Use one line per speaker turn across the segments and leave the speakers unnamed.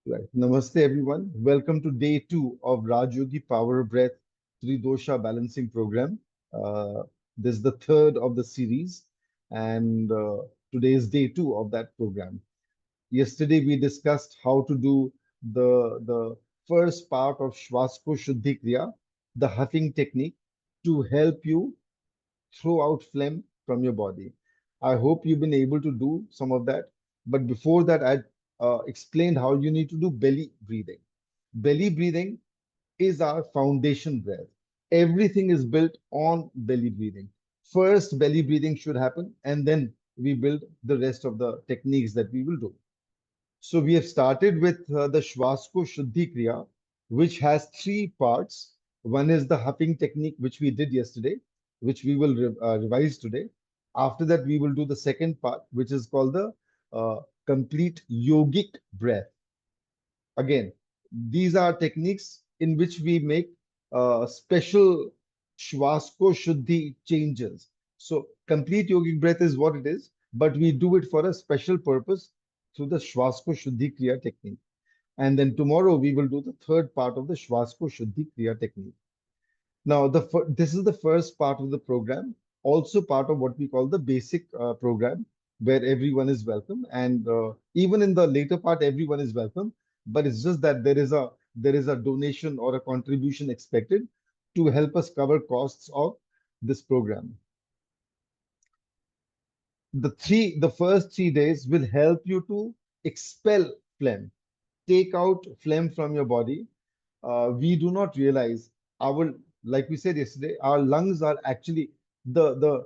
Right. Namaste, everyone. Welcome to day two of Rajyogi Power Breath Tridosha Balancing Program. Uh, this is the third of the series, and today is day two of that program. Yesterday, we discussed how to do the first part of Shvasko Shuddhi Kriya, the huffing technique, to help you throw out phlegm from your body. I hope you've been able to do some of that. But before that, I explained how you need to do belly breathing. Belly breathing is our foundation breath. Everything is built on belly breathing. First, belly breathing should happen, and then we build the rest of the techniques that we will do. So we have started with the Shvasko Shuddhi Kriya, which has three parts. One is the huffing technique, which we did yesterday, which we will revise today. After that, we will do the second part, which is called the complete yogic breath. Again, these are techniques in which we make special Shvasko Shuddhi changes. So, complete yogic breath is what it is, but we do it for a special purpose through the Shvasko Shuddhi Kriya technique. And then tomorrow we will do the third part of the Shvasko Shuddhi Kriya technique. Now, this is the first part of the program, also part of what we call the basic program, where everyone is welcome, and even in the later part, everyone is welcome. But it's just that there is a donation or a contribution expected to help us cover costs of this program. The first 3 days will help you to expel phlegm, take out phlegm from your body. We do not realize our, like we said yesterday, our lungs are actually the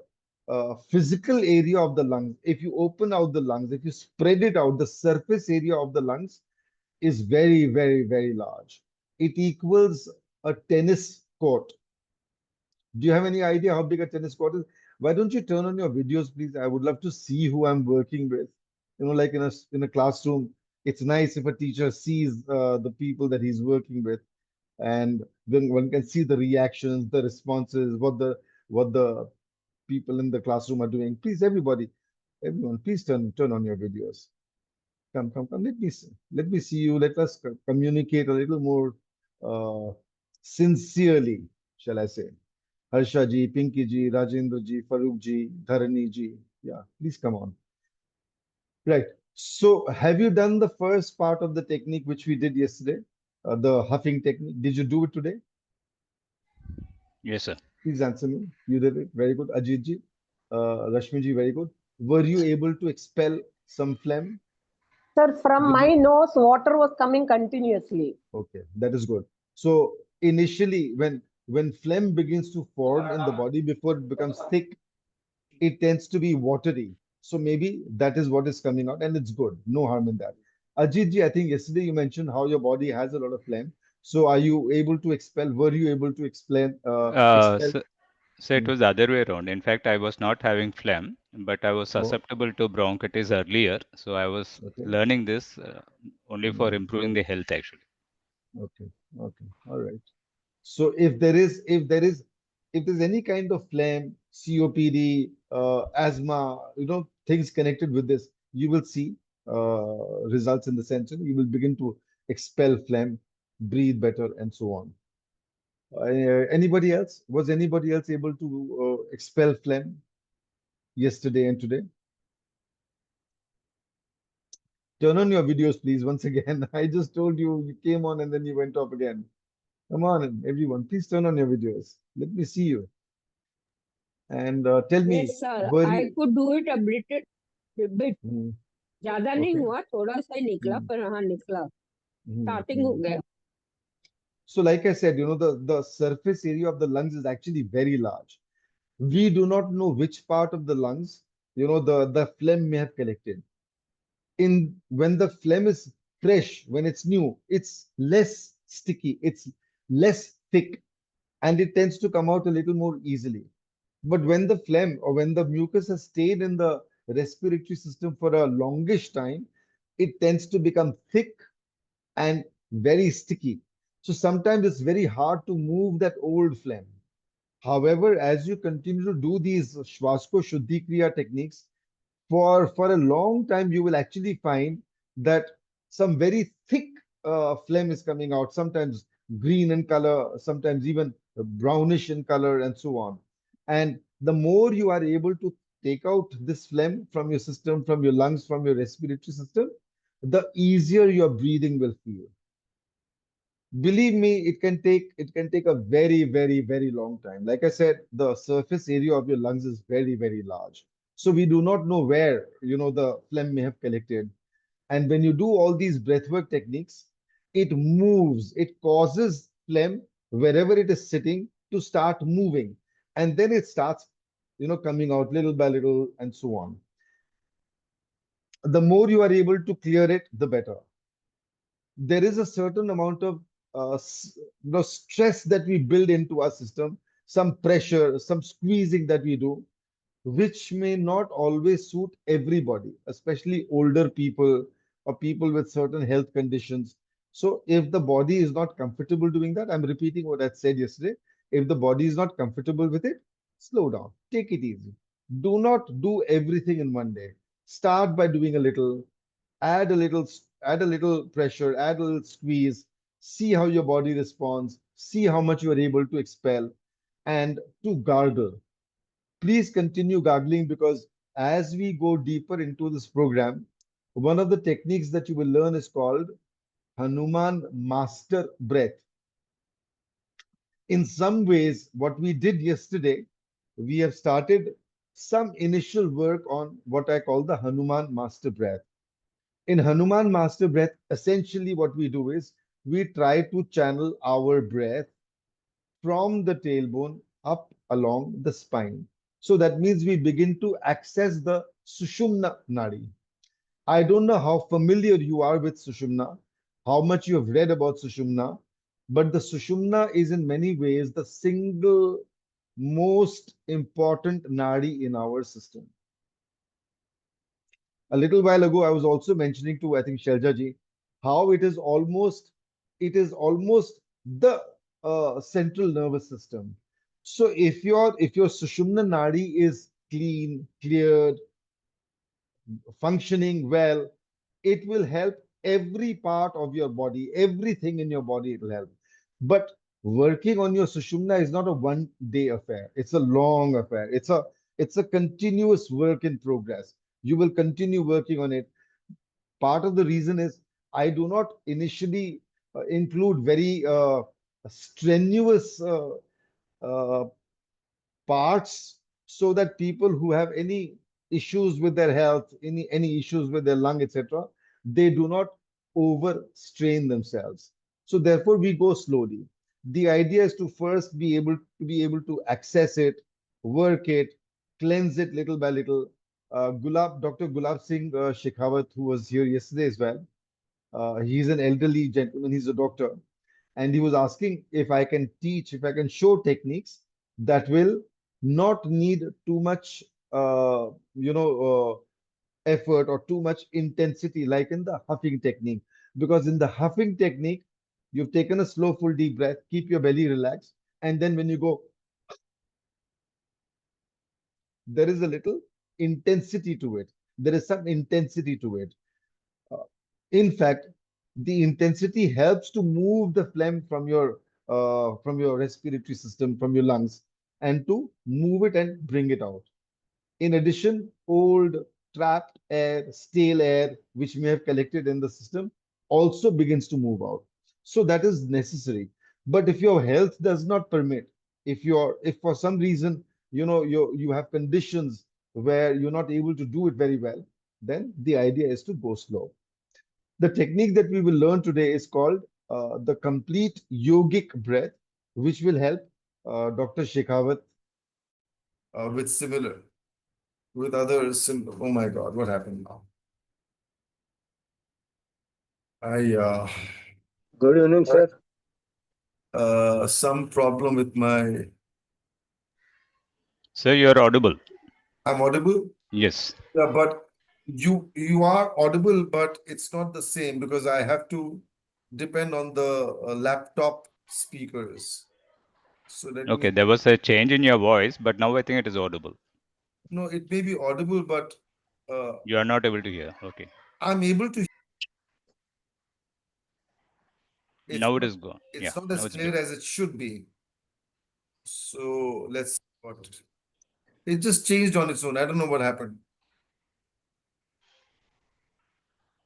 physical area of the lungs. If you open out the lungs, if you spread it out, the surface area of the lungs is very, very, very large. It equals a tennis court. Do you have any idea how big a tennis court is? Why don't you turn on your videos, please? I would love to see who I'm working with. Like in a classroom, it's nice if a teacher sees the people that he's working with, and then one can see the reactions, the responses, what the people in the classroom are doing. Please, everyone, please turn on your videos. Come. Let me see you. Let us communicate a little more sincerely, shall I say? Harsha ji, Pinky ji, Rajendra ji, Farooq ji, Dharani ji. Yeah, please come on. Right. So, have you done the first part of the technique which we did yesterday? The huffing technique. Did you do it today?
Yes, sir.
Please answer me. You did it. Very good. Ajit ji, Rashmi ji, very good. Were you able to expel some phlegm?
Sir, from
Did you?
my nose, water was coming continuously.
Okay, that is good. So initially, when phlegm begins to form in the body before it becomes thick, it tends to be watery. So maybe that is what is coming out, and it's good. No harm in that. Ajit ji, I think yesterday you mentioned how your body has a lot of phlegm. So are you able to expel? Were you able to explain
Uh,
expel?
so, so it
Hmm.
was the other way around. In fact, I was not having phlegm, but I was
Oh,
susceptible to bronchitis earlier. So I was
okay.
learning this only for
Hmm.
improving the health, actually.
Okay. Okay. All right. So if there's any kind of phlegm, COPD, asthma, things connected with this, you will see results in the sense, you will begin to expel phlegm, breathe better, and so on. Anybody else? Was anybody else able to expel phlegm yesterday and today? Turn on your videos, please, once again. I just told you you came on and then you went off again. Come on, everyone, please turn on your videos. Let me see you. And tell me,
yes sir
were
I
you?
Could do it a bit
Hmm,
ज्यादा नहीं
okay.
हुआ थोड़ा सा ही निकला
Hmm,
पर हाँ निकला
hmm,
starting हो
hmm.
गया
So, like I said, the surface area of the lungs is actually very large. We do not know which part of the lungs, the phlegm may have collected. When the phlegm is fresh, when it's new, it's less sticky, it's less thick, and it tends to come out a little more easily. But when the phlegm or when the mucus has stayed in the respiratory system for a longish time, it tends to become thick and very sticky. So sometimes it's very hard to move that old phlegm. However, as you continue to do these Shvasko Shuddhi Kriya techniques, for a long time, you will actually find that some very thick phlegm is coming out, sometimes green in color, sometimes even brownish in color, and so on. And the more you are able to take out this phlegm from your system, from your lungs, from your respiratory system, the easier your breathing will feel. Believe me, it can take a very long time. Like I said, the surface area of your lungs is very large, so we do not know where the phlegm may have collected. And when you do all these breathwork techniques, it causes phlegm wherever it is sitting to start moving, and then it starts coming out little by little, and so on. The more you are able to clear it, the better. There is a certain amount of stress that we build into our system, some pressure, some squeezing that we do, which may not always suit everybody, especially older people or people with certain health conditions. So, if the body is not comfortable doing that, I'm repeating what I said yesterday. If the body is not comfortable with it, slow down, take it easy. Do not do everything in one day. Start by doing a little, add a little pressure, add a little squeeze, see how your body responds, see how much you are able to expel, and to gargle. Please continue gargling, because as we go deeper into this program, one of the techniques that you will learn is called Hanuman Master Breath. In some ways, what we did yesterday, we have started some initial work on what I call the Hanuman Master Breath. In Hanuman Master Breath, essentially what we do is we try to channel our breath from the tailbone up along the spine. So that means we begin to access the Sushumna Nadi. I don't know how familiar you are with Sushumna, how much you have read about Sushumna, but the Sushumna is in many ways the single most important Nadi in our system. A little while ago, I was also mentioning to, I think, Sheljaji, how it is almost the central nervous system. So if your Sushumna Nadi is clean, cleared, functioning well, it will help every part of your body, everything in your body, it will help. But working on your Sushumna is not a one day affair. It's a long affair. It's a continuous work in progress. You will continue working on it. Part of the reason is I do not initially include very strenuous uh, parts, so that people who have any issues with their health, any issues with their lung, etc., they do not overstrain themselves. So therefore, we go slowly. The idea is to first be able to access it, work it, cleanse it little by little. Dr. Gulab Singh Shekhawat, who was here yesterday as well, he's an elderly gentleman, he's a doctor, and he was asking if I can teach, if I can show techniques that will not need too much, effort or too much intensity, like in the huffing technique. Because in the huffing technique, you've taken a slow, full, deep breath, keep your belly relaxed, and then when you go, there is a little intensity to it. There is some intensity to it. Uh, in fact, the intensity helps to move the phlegm from your respiratory system, from your lungs, and to move it and bring it out. In addition, old trapped air, stale air, which may have collected in the system, also begins to move out. So that is necessary. But if your health does not permit, if for some reason you have conditions where you're not able to do it very well, then the idea is to go slow. The technique that we will learn today is called the complete yogic breath, which will help Dr. Shekhawat with similar, with others. Oh my God, what happened now? I
Good evening, sir.
some problem with my.
Sir, you are audible.
I'm audible.
Yes.
Yeah, but you are audible, but it's not the same because I have to depend on the laptop speakers. So let
Okay,
me.
there was a change in your voice, but now I think it is audible.
No, it may be audible, but uh,
You are not able to hear. Okay.
I'm able to.
Now it is gone.
it's
Yeah,
not
now
as
it's
clear
better.
as it should be. So let's see what it just changed on its own. I don't know what happened.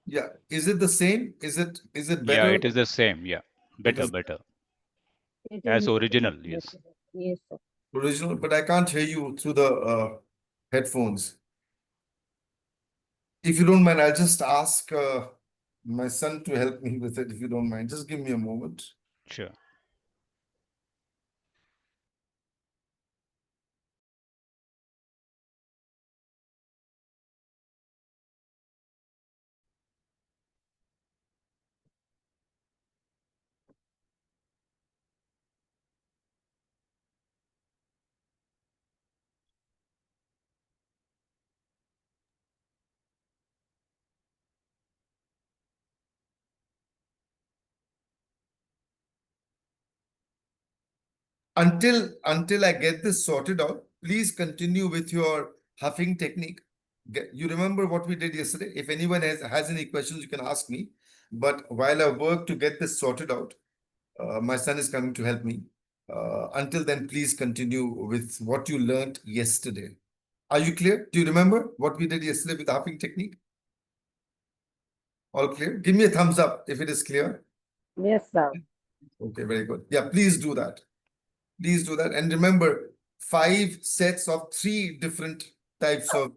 Yeah, is it the same? Is it
Yeah,
better?
it is the same. Yeah,
It
better,
is
better.
It
As
is
original, yes.
better. Yes, sir.
original, but I can't hear you through the headphones. If you don't mind, I'll just ask my son to help me with it. If you don't mind, just give me a moment.
Sure.
Until I get this sorted out, please continue with your huffing technique. You remember what we did yesterday? If anyone has any questions, you can ask me. But while I work to get this sorted out, my son is coming to help me. Until then, please continue with what you learned yesterday. Are you clear? Do you remember what we did yesterday with the huffing technique? All clear? Give me a thumbs up if it is clear.
Yes, sir.
Okay, very good. Yeah, please do that. Please do that. And remember, 5 sets of 3 different types of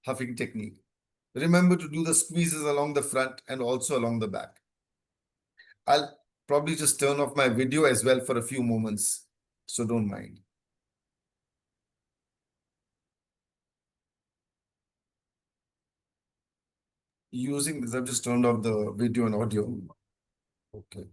huffing technique. Remember to do the squeezes along the front and also along the back. I'll probably just turn off my video as well for a few moments, so don't mind. Using this, I've just turned off the video and audio. Okay.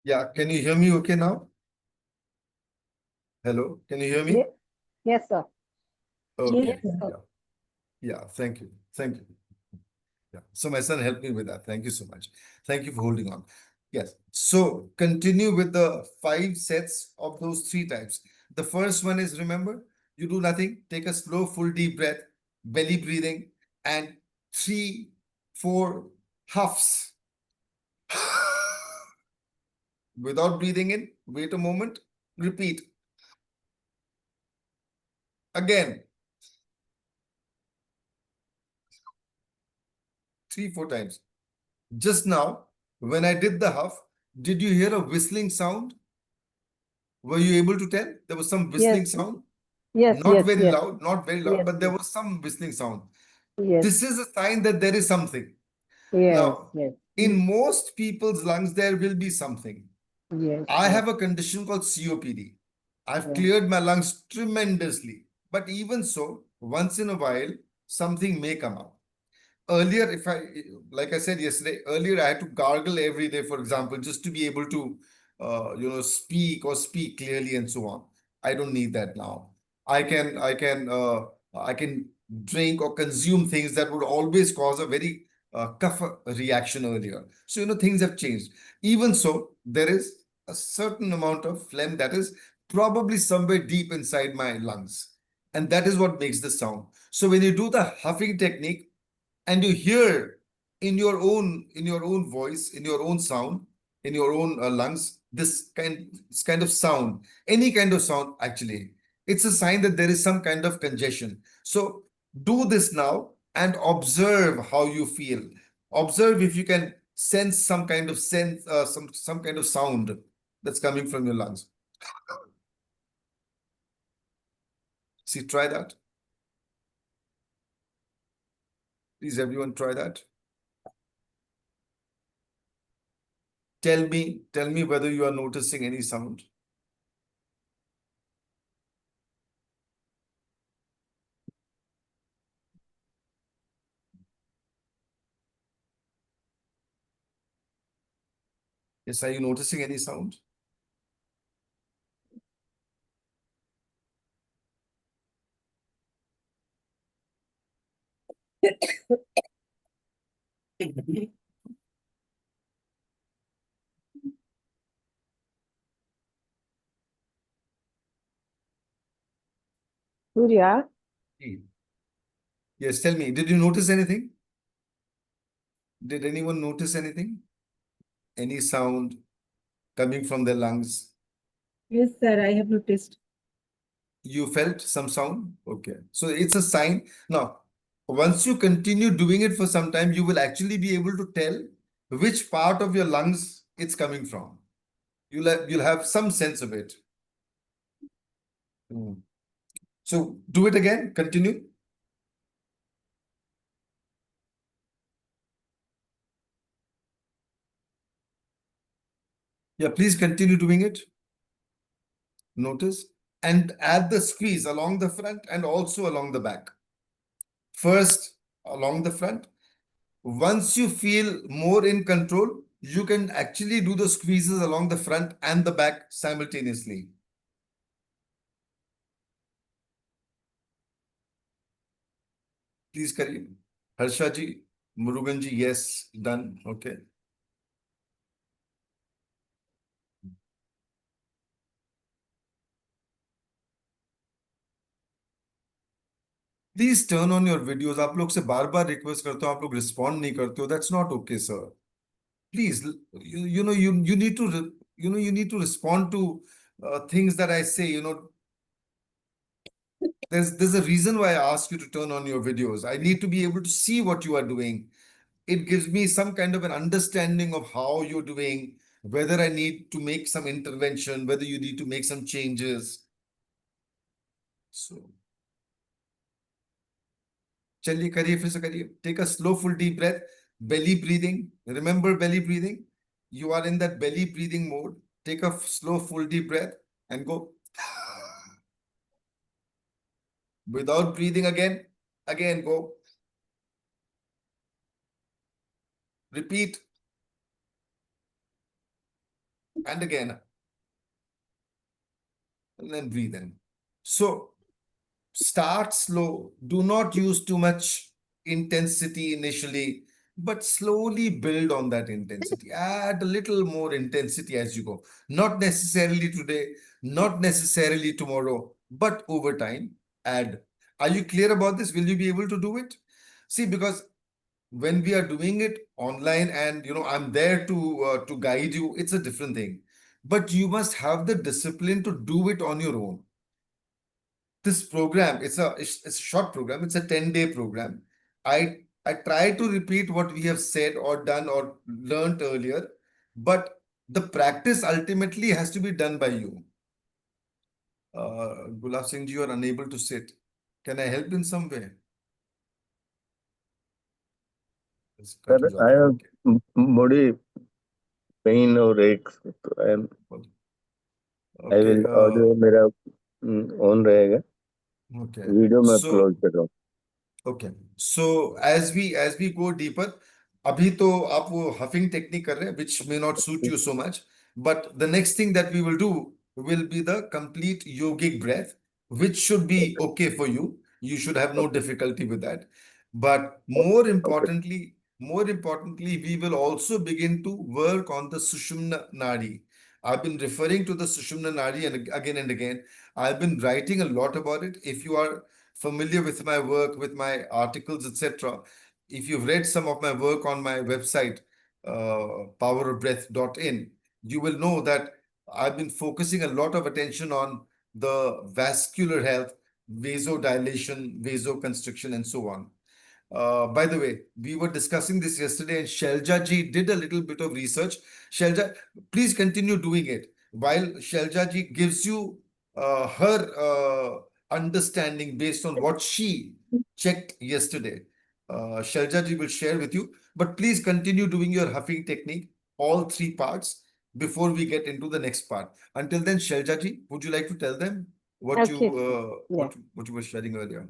Yeah, can you hear me okay now? Hello, can you hear me?
Yes, sir.
Okay.
Yes, sir.
Yeah. Yeah, thank you. Thank you. Yeah. So my son helped me with that. Thank you so much. Thank you for holding on. Yes. So continue with the 5 sets of those 3 types. The first one is, remember, you do nothing. Take a slow, full, deep breath, belly breathing, and 3, 4 huffs. Without breathing in, wait a moment, repeat. Again, 3, 4 times. Just now, when I did the huff, did you hear a whistling sound? Were you able to tell? There was some whistling
Yes,
sound.
yes,
Not
yes,
very
yes,
loud, not very loud,
yes,
but there
yes,
was some whistling sound.
yes,
This is a sign that there is something.
yes,
Now,
yes,
in most people's lungs, there will be something.
yes,
I
yes,
have a condition called COPD. I've
yes,
cleared my lungs tremendously. But even so, once in a while, something may come out. Earlier, like I said yesterday, earlier I had to gargle every day, for example, just to be able to, speak clearly and so on. I don't need that now. I can drink or consume things that would always cause a very tough reaction earlier. So, things have changed. Even so, there is a certain amount of phlegm that is probably somewhere deep inside my lungs.
And that is what makes the sound. So when you do the huffing technique and you hear in your own voice, in your own sound, in your own lungs, this kind of sound, any kind of sound actually, it's a sign that there is some kind of congestion. So do this now and observe how you feel. Observe if you can sense some kind of some kind of sound that's coming from your lungs. See, try that. Please, everyone, try that. Tell me whether you are noticing any sound. Yes, are you noticing any sound?
Surya,
Yes, tell me, did you notice anything? Did anyone notice anything? Any sound coming from their lungs?
Yes, sir, I have noticed.
You felt some sound? Okay. So it's a sign. Now, once you continue doing it for some time, you will actually be able to tell which part of your lungs it's coming from. You'll have some sense of it. So do it again, continue. Yeah, please continue doing it. Notice and add the squeeze along the front and also along the back. First, along the front. Once you feel more in control, you can actually do the squeezes along the front and the back simultaneously. Please, Kareem. Harsha ji, Murugan ji, yes, done. Okay. Please turn on your videos. आप लोग से बार-बार request करता हूँ, आप लोग respond नहीं करते हो. That's not okay, sir. Please, you need to respond to things that I say. There's a reason why I ask you to turn on your videos. I need to be able to see what you are doing. It gives me some kind of an understanding of how you're doing, whether I need to make some intervention, whether you need to make some changes. So, चलिए करिए फिर से करिए. Take a slow, full, deep breath. Belly breathing. Remember belly breathing. You are in that belly breathing mode. Take a slow, full, deep breath and go. Without breathing again. Again, go. Repeat. And again. And then breathe in. So, start slow. Do not use too much intensity initially, but slowly build on that intensity. Add a little more intensity as you go. Not necessarily today, not necessarily tomorrow, but over time, add. Are you clear about this? Will you be able to do it? See, because when we are doing it online and I'm there to guide you, it's a different thing. But you must have the discipline to do it on your own. This program, it's a short program, it's a 10-day program. I try to repeat what we have said or done or learned earlier, but the practice ultimately has to be done by you. Gulab Singh ji, you are unable to sit. Can I help in some way?
Sir, I have body pain or aches. So I
Okay,
will audio मेरा on रहेगा.
okay.
Video मैं
So
close कर रहा हूँ.
Okay. So as we go deeper, अभी तो आप वो huffing technique कर रहे हैं, which may not suit you so much. But the next thing that we will do will be the complete yogic breath, which should be okay for you. You should have no difficulty with that. But more importantly, we will also begin to work on the Sushumna Nadi. I've been referring to the Sushumna Nadi and again and again. I've been writing a lot about it. If you are familiar with my work, with my articles, etc., if you've read some of my work on my website, powerofbreath.in, you will know that I've been focusing a lot of attention on the vascular health, vasodilation, vasoconstriction, and so on. By the way, we were discussing this yesterday, and Shelja ji did a little bit of research. Shelja, please continue doing it while Shelja ji gives you her understanding based on what she checked yesterday. Shelja ji will share with you, but please continue doing your huffing technique, all three parts, before we get into the next part. Until then, Shelja ji, would you like to tell them what
Okay,
you
sir. Yeah.
what you were sharing earlier?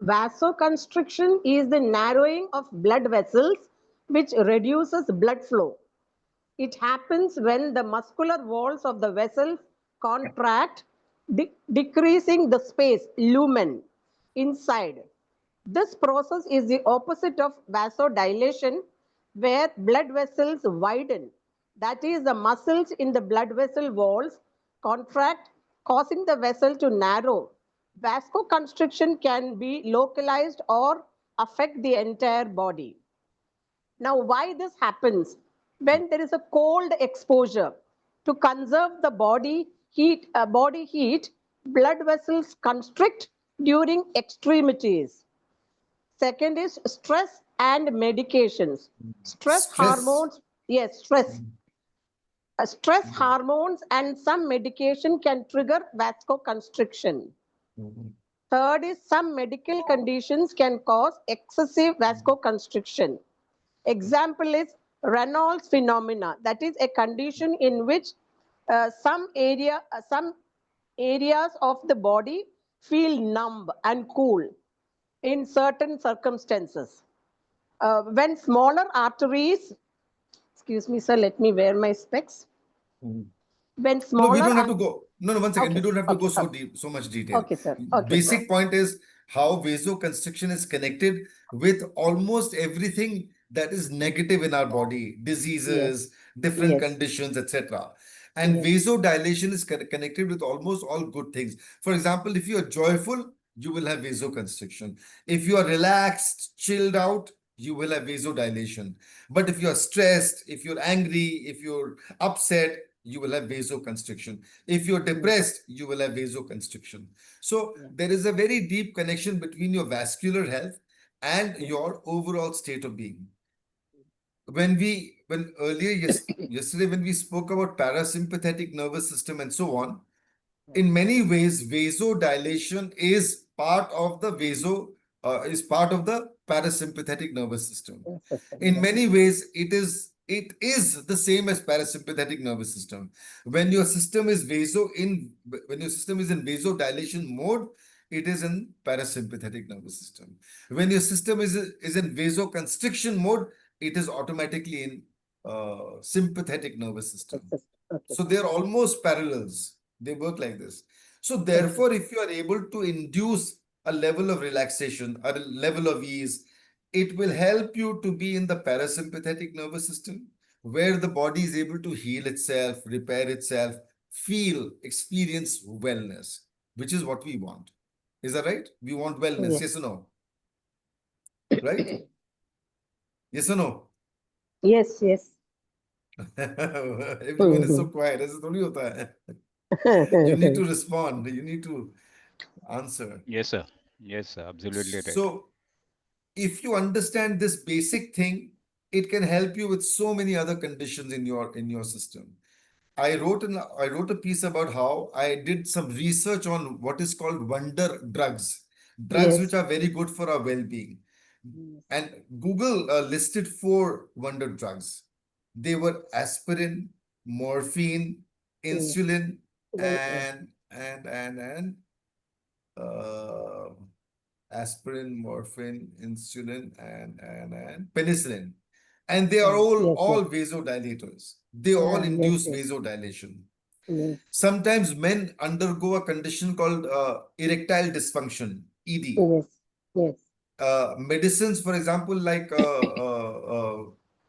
Vasoconstriction is the narrowing of blood vessels which reduces blood flow. It happens when the muscular walls of the vessels contract, decreasing the space, lumen, inside. This process is the opposite of vasodilation, where blood vessels widen. That is, the muscles in the blood vessel walls contract, causing the vessel to narrow. Vasoconstriction can be localized or affect the entire body. Now, why this happens? When there is a cold exposure, to conserve the body heat, blood vessels constrict during extremities. Second is stress and medications. Stress
Stress.
hormones, yes, stress. Stress hormones and some medication can trigger vasoconstriction.
Mhm.
Third is some medical conditions can cause excessive vasoconstriction. Example is Reynolds phenomena. That is a condition in which some areas of the body feel numb and cool in certain circumstances. When smaller arteries, excuse me, sir, let me wear my specs.
Mhm.
When
No, we
smaller,
don't have to go. No, no, 1 second. We
okay,
don't have to
okay,
go so
okay,
deep, so much detail.
okay, sir, okay,
Basic point is how vasoconstriction is connected with almost everything that is negative in our body,
yes,
diseases, different
yes,
conditions, etc. And
yes,
vasodilation is connected with almost all good things. For example, if you are joyful, you will have vasoconstriction. If you are relaxed, chilled out, you will have vasodilation. But if you are stressed, if you're angry, if you're upset, you will have vasoconstriction. If you're depressed, you will have vasoconstriction. So
yeah,
there is a very deep connection between your vascular health and
yeah,
your overall state of being. When earlier yesterday when we spoke about parasympathetic nervous system and so on, in many ways, vasodilation is part of the parasympathetic nervous system.
yes, system,
In
yes,
many ways, it is the same as parasympathetic nervous system. When your system is in vasodilation mode, it is in parasympathetic nervous system. When your system is in vasoconstriction mode, it is automatically in sympathetic nervous
yes,
system.
system. Okay,
So they're almost parallels. They work like this. So
okay,
therefore, if you are able to induce a level of relaxation, a level of ease, it will help you to be in the parasympathetic nervous system, where the body is able to heal itself, repair itself, feel, experience wellness, which is what we want. Is that right? We want wellness,
yes,
yes or no? Right? Yes or no?
yes, yes.
Everyone is so quiet. ऐसे थोड़ी होता है. You need to respond. You need to answer.
Yes, sir. Yes, sir. Absolutely right.
So, if you understand this basic thing, it can help you with so many other conditions in your system. I wrote a piece about how I did some research on what is called wonder drugs which
Yes,
are very good for our well-being.
yes,
And Google listed 4 wonder drugs. They were aspirin, morphine,
yes,
insulin,
yes,
and uh, aspirin, morphine, insulin, and penicillin. And they are all,
yes,
all
yes,
vasodilators. They all
yes,
induce
yes,
vasodilation.
yes,
Sometimes men undergo a condition called erectile dysfunction, ED.
yes, yes,
Medicines, for example, like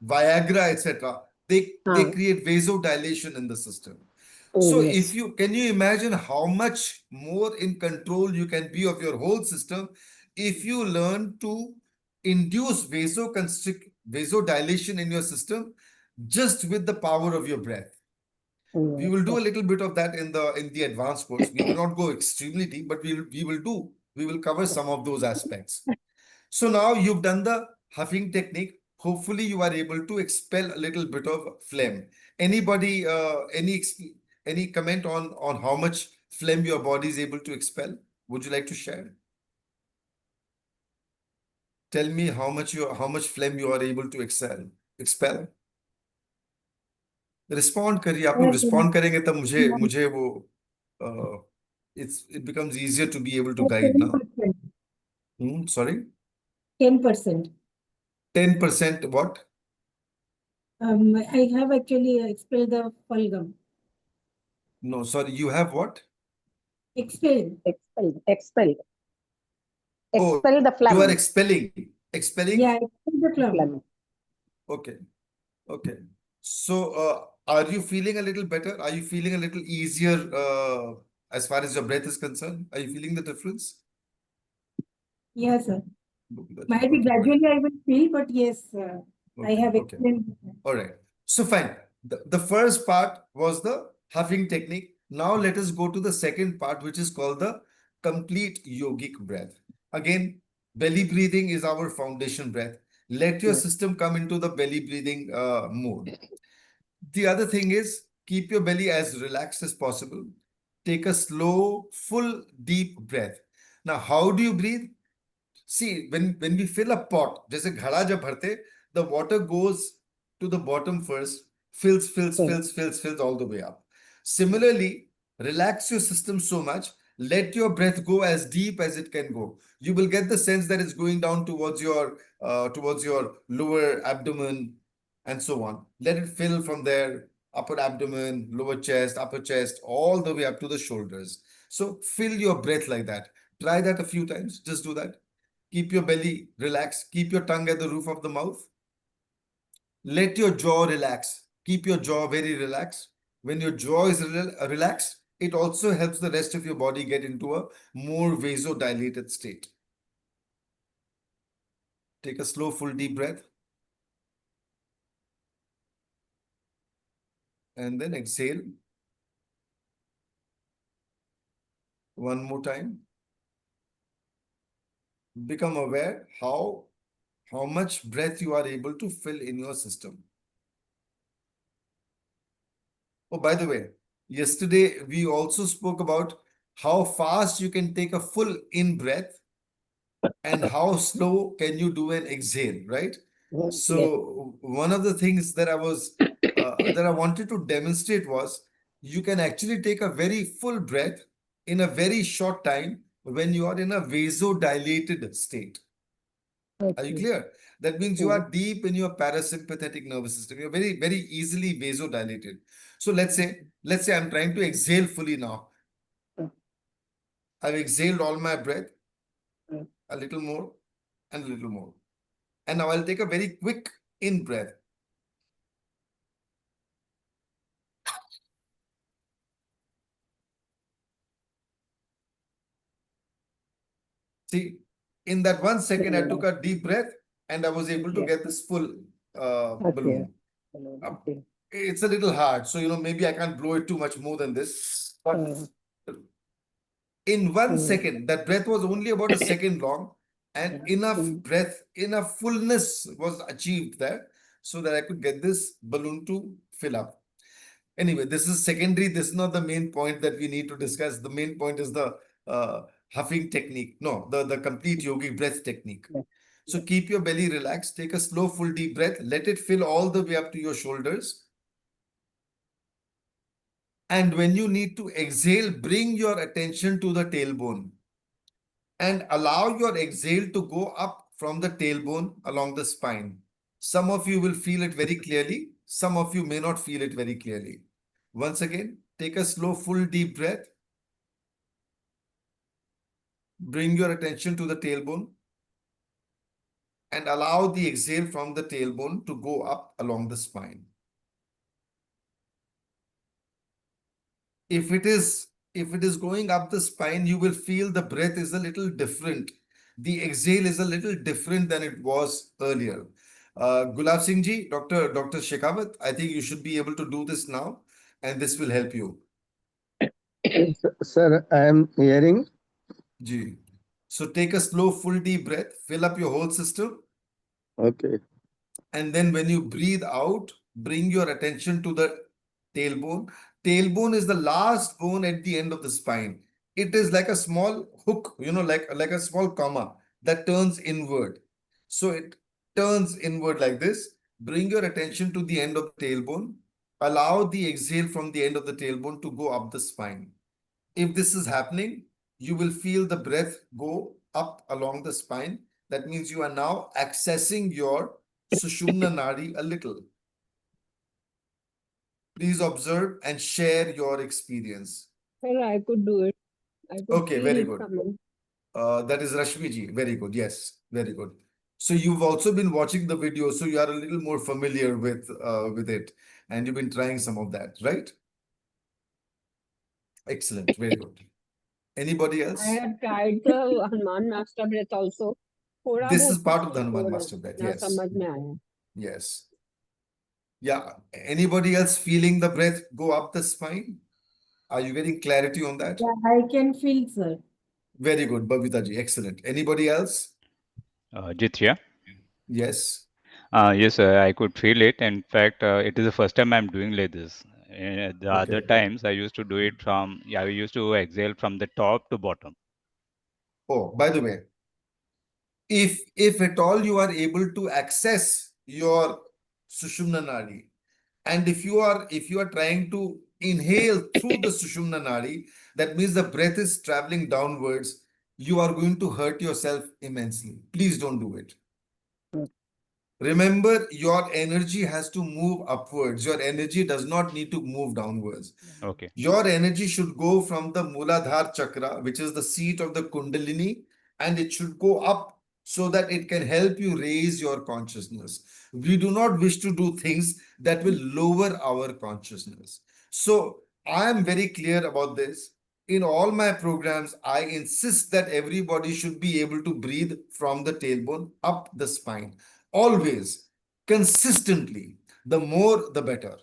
Viagra, etc., they
ah,
create vasodilation in the system. So
Yes.
if you can you imagine how much more in control you can be of your whole system if you learn to induce vasodilation in your system just with the power of your breath. We
Yes,
will
sir.
do a little bit of that in the advanced course. We will not go extremely deep, but we will cover some of those aspects. So now you've done the huffing technique. Hopefully you are able to expel a little bit of phlegm. Anybody, any comment on how much phlegm your body is able to expel? Would you like to share? Tell me how much phlegm you are able to expel. Respond करिए आप लोग respond करेंगे तब मुझे मुझे वो it becomes easier to be able to guide now.
10%.
Sorry,
10%.
10% what?
I have actually expelled the fulgum.
No, sorry, you have what?
Expelled.
Expel.
Oh,
Expel the
you are
phlegm.
expelling.
Yeah, expelled the phlegm.
Phlegm.
Okay, okay. So, are you feeling a little better? Are you feeling a little easier as far as your breath is concerned? Are you feeling the difference?
Yes, sir.
Okay,
Might be
okay,
gradually I will feel, but yes, I have
okay.
explained.
All right. So fine. The first part was the huffing technique. Now let us go to the second part, which is called the complete yogic breath. Again, belly breathing is our foundation breath. Let your
Yes.
system come into the belly breathing mode. The other thing is keep your belly as relaxed as possible. Take a slow, full, deep breath. Now, how do you breathe? See, when we fill a pot, जैसे घड़ा जब भरते, the water goes to the bottom first,
Yes.
fills all the way up. Similarly, relax your system so much, let your breath go as deep as it can go. You will get the sense that it's going down towards your lower abdomen and so on. Let it fill from there, upper abdomen, lower chest, upper chest, all the way up to the shoulders. So fill your breath like that. Try that a few times. Just do that. Keep your belly relaxed. Keep your tongue at the roof of the mouth. Let your jaw relax. Keep your jaw very relaxed. When your jaw is relaxed, it also helps the rest of your body get into a more vasodilated state. Take a slow, full, deep breath. And then exhale. One more time. Become aware how much breath you are able to fill in your system. Oh, by the way, yesterday we also spoke about how fast you can take a full in breath and how slow can you do an exhale, right?
Yes.
So one of the things that I wanted to demonstrate was you can actually take a very full breath in a very short time when you are in a vasodilated state. Are you
Okay.
clear? That means you
Yes.
are deep in your parasympathetic nervous system. You're very, very easily vasodilated. So let's say I'm trying to exhale fully now. I've exhaled all my breath, a little more and a little more. And now I'll take a very quick in breath. See, in that 1 second, I took a deep breath and I was able to
Yes.
get this full
Okay.
balloon. Up.
Okay.
It's a little hard. So, maybe I can't blow it too much more than this. But in 1 second, that breath was only about a second long, and enough breath, enough fullness was achieved there so that I could get this balloon to fill up. Anyway, this is secondary. This is not the main point that we need to discuss. The main point is the huffing technique. No, the complete yogic breath technique. So keep your belly relaxed. Take a slow, full, deep breath. Let it fill all the way up to your shoulders. And when you need to exhale, bring your attention to the tailbone and allow your exhale to go up from the tailbone along the spine. Some of you will feel it very clearly. Some of you may not feel it very clearly. Once again, take a slow, full, deep breath. Bring your attention to the tailbone and allow the exhale from the tailbone to go up along the spine. If it is going up the spine, you will feel the breath is a little different. The exhale is a little different than it was earlier. Gulab Singh ji, Dr. Shekhawat, I think you should be able to do this now, and this will help you.
Sir, I am hearing.
Ji. So take a slow, full, deep breath, fill up your whole system,
Okay.
and then when you breathe out, bring your attention to the tailbone. Tailbone is the last bone at the end of the spine. It is like a small hook, like a small comma that turns inward. So it turns inward like this. Bring your attention to the end of the tailbone. Allow the exhale from the end of the tailbone to go up the spine. If this is happening, you will feel the breath go up along the spine. That means you are now accessing your Sushumna Nadi a little. Please observe and share your experience.
Sir, I could do it. I could
Okay,
feel
very
it
good.
coming.
That is Rashmi ji. Very good. Yes, very good. So you've also been watching the video, so you are a little more familiar with it, and you've been trying some of that, right? Excellent. Very good. Anybody
I
else?
have tried the Hanuman master breath also. थोड़ा
This is
बहुत
part of the
कुछ हो
Hanuman
रहा है,
Master Breath.
ना
Yes.
समझ में आया.
Yes. Yeah. Anybody else feeling the breath go up the spine? Are you getting clarity on that?
Yeah, I can feel, sir.
Very good, Babita ji. Excellent. Anybody else?
Jitya.
Yes.
Yes, I could feel it. In fact, it is the first time I'm doing like this. The other
Okay.
times I used to do it from, yeah, I used to exhale from the top to bottom.
Oh, by the way, if at all you are able to access your Sushumna Nadi, and if you are trying to inhale through the Sushumna Nadi, that means the breath is traveling downwards, you are going to hurt yourself immensely. Please don't do it. Remember, your energy has to move upwards. Your energy does not need to move downwards.
Okay.
Your energy should go from the Muladhara chakra, which is the seat of the Kundalini, and it should go up so that it can help you raise your consciousness. We do not wish to do things that will lower our consciousness. So, I am very clear about this. In all my programs, I insist that everybody should be able to breathe from the tailbone up the spine. Always, consistently. The more, the better.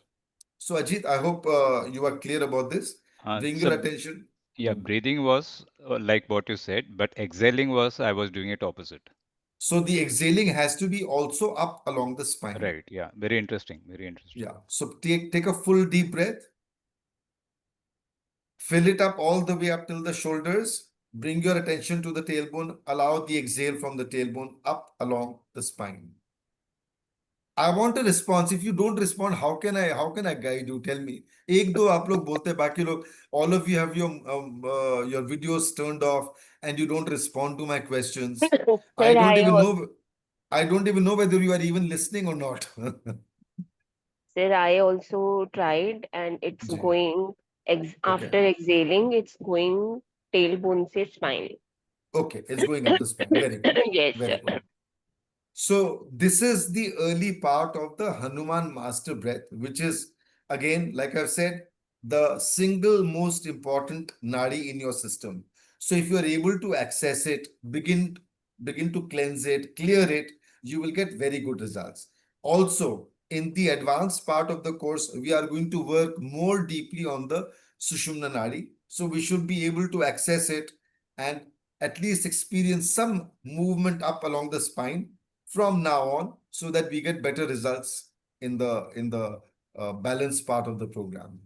So, Ajit, I hope you are clear about this. Bring
So,
your attention.
yeah, breathing was like what you said, but exhaling was, I was doing it opposite.
So, the exhaling has to be also up along the spine.
Right. Yeah. Very interesting. Very interesting.
Yeah. So, take a full deep breath. Fill it up all the way up till the shoulders. Bring your attention to the tailbone. Allow the exhale from the tailbone up along the spine. I want a response. If you don't respond, how can I guide you? Tell me. एक दो आप लोग बोलते हैं, बाकी लोग, all of you have your videos turned off and you don't respond to my questions. I
Sir,
don't
I
even
also,
know. I don't even know whether you are even listening or not.
sir, I also tried, and it's
ji.
going
Okay.
after exhaling, it's going tailbone se spine.
Okay. It's going up the spine. Very good.
Yes,
Very
sir.
good. So this is the early part of the Hanuman Master Breath, which is, again, like I've said, the single most important nadi in your system. So if you are able to access it, begin to cleanse it, clear it, you will get very good results. Also, in the advanced part of the course, we are going to work more deeply on the Sushumna Nadi. So we should be able to access it and at least experience some movement up along the spine from now on, so that we get better results in the balanced part of the program.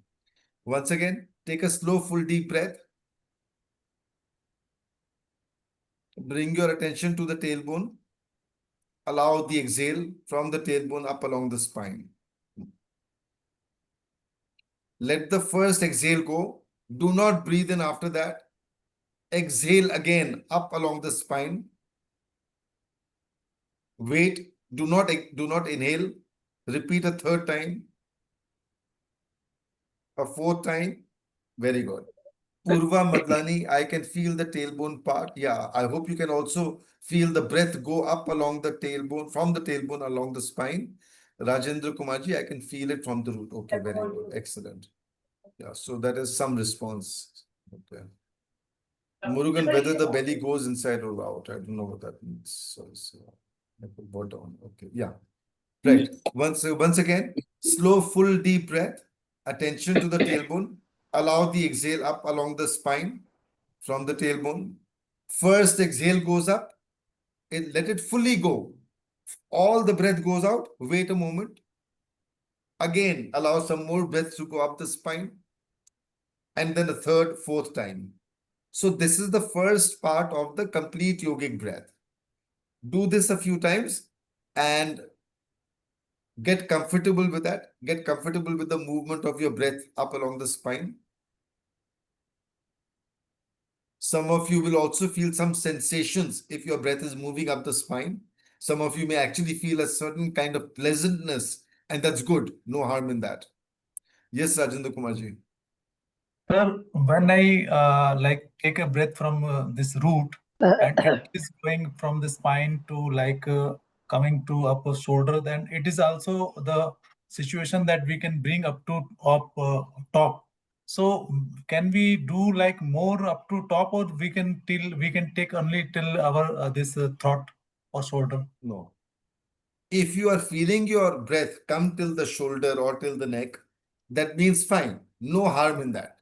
Once again, take a slow, full, deep breath. Bring your attention to the tailbone. Allow the exhale from the tailbone up along the spine. Let the first exhale go. Do not breathe in after that. Exhale again up along the spine. Wait. Do not inhale. Repeat a third time. A fourth time. Very good. Purva Madlani, I can feel the tailbone part. Yeah, I hope you can also feel the breath go up along the tailbone, from the tailbone along the spine. Rajendra Kumarji, I can feel it from the root. Okay, very good. Excellent. Yeah, so that is some response. Okay. Murugan, whether the belly goes inside or out, I don't know what that means. So I put ball down. Okay, yeah. Right. Once again, slow, full, deep breath. Attention to the tailbone. Allow the exhale up along the spine from the tailbone. First exhale goes up. Let it fully go. All the breath goes out. Wait a moment. Again, allow some more breath to go up the spine. And then the third, fourth time. So this is the first part of the complete yogic breath. Do this a few times and get comfortable with that. Get comfortable with the movement of your breath up along the spine. Some of you will also feel some sensations if your breath is moving up the spine. Some of you may actually feel a certain kind of pleasantness, and that's good. No harm in that. Yes, Rajendra Kumarji.
Sir, when I like take a breath from this root and it is going from the spine to like coming to upper shoulder, then it is also the situation that we can bring up to top. So can we do like more up to top, or we can take only till our this throat or shoulder?
No. If you are feeling your breath come till the shoulder or till the neck, that means fine. No harm in that.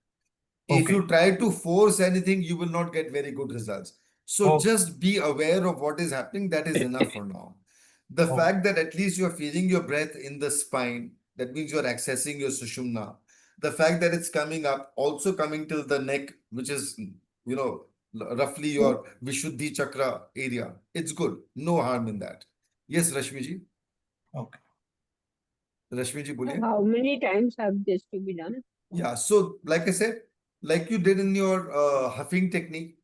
If
Okay.
you try to force anything, you will not get very good results. So
Okay.
just be aware of what is happening. That is enough for now. The
Okay.
fact that at least you're feeling your breath in the spine, that means you're accessing your sushumna. The fact that it's coming up, also coming till the neck, which is, roughly your Vishuddhi chakra area. It's good. No harm in that. Yes, Rashmiji.
Okay.
Rashmiji, boliye.
How many times have this to be done?
Yeah, so like I said, like you did in your huffing technique,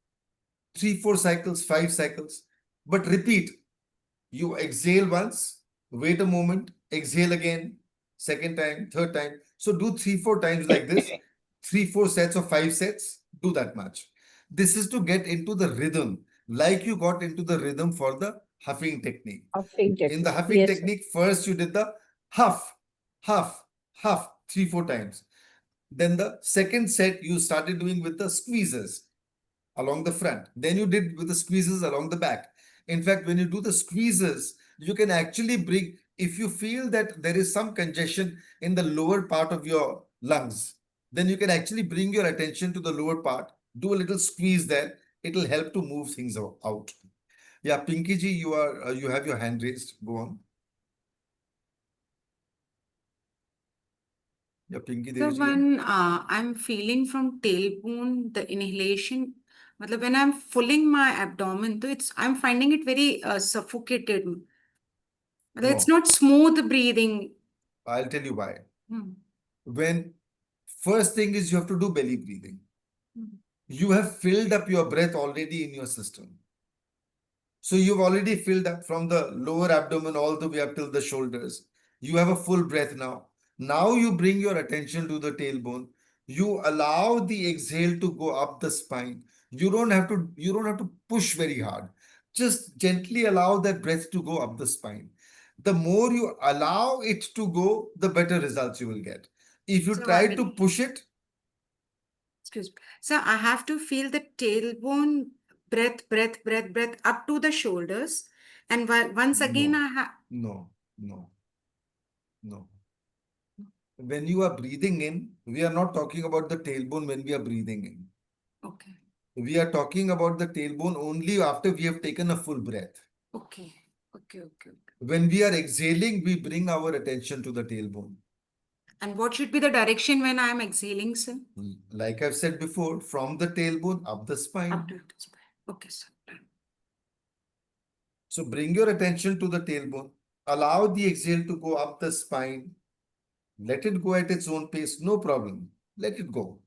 3-4 cycles, 5 cycles, but repeat. You exhale once, wait a moment, exhale again, second time, third time. So do 3-4 times like this, 3-4 sets or 5 sets, do that much. This is to get into the rhythm, like you got into the rhythm for the huffing technique.
Huffing
In the
technique.
huffing
Yes, sir.
technique, first you did the huff, huff, huff, 3-4 times. Then the second set you started doing with the squeezes along the front. Then you did with the squeezes along the back. In fact, when you do the squeezes, you can actually bring, if you feel that there is some congestion in the lower part of your lungs, then you can actually bring your attention to the lower part, do a little squeeze there. It'll help to move things out. Yeah, Pinky ji, you have your hand raised. Go on. Yeah, Pinky
So
Devi ji.
when I'm feeling from tailbone, the inhalation, matlab when I'm filling my abdomen, so I'm finding it very suffocated. It's
No,
not smooth breathing.
I'll tell you why.
Hmm.
When first thing is you have to do belly breathing.
Hmm.
You have filled up your breath already in your system. So you've already filled up from the lower abdomen all the way up till the shoulders. You have a full breath now. Now you bring your attention to the tailbone. You allow the exhale to go up the spine. You don't have to push very hard. Just gently allow that breath to go up the spine. The more you allow it to go, the better results you will get. If you
So
try to push it,
excuse me. So I have to feel the tailbone breath up to the shoulders. And once again,
no,
I have.
no, no, no. When you are breathing in, we are not talking about the tailbone when we are breathing in.
Okay.
We are talking about the tailbone only after we have taken a full breath.
Okay.
When we are exhaling, we bring our attention to the tailbone.
And what should be the direction when I am exhaling, sir?
Like I've said before, from the tailbone up the spine.
Up to the spine. Okay, sir.
So bring your attention to the tailbone. Allow the exhale to go up the spine. Let it go at its own pace. No problem. Let it go.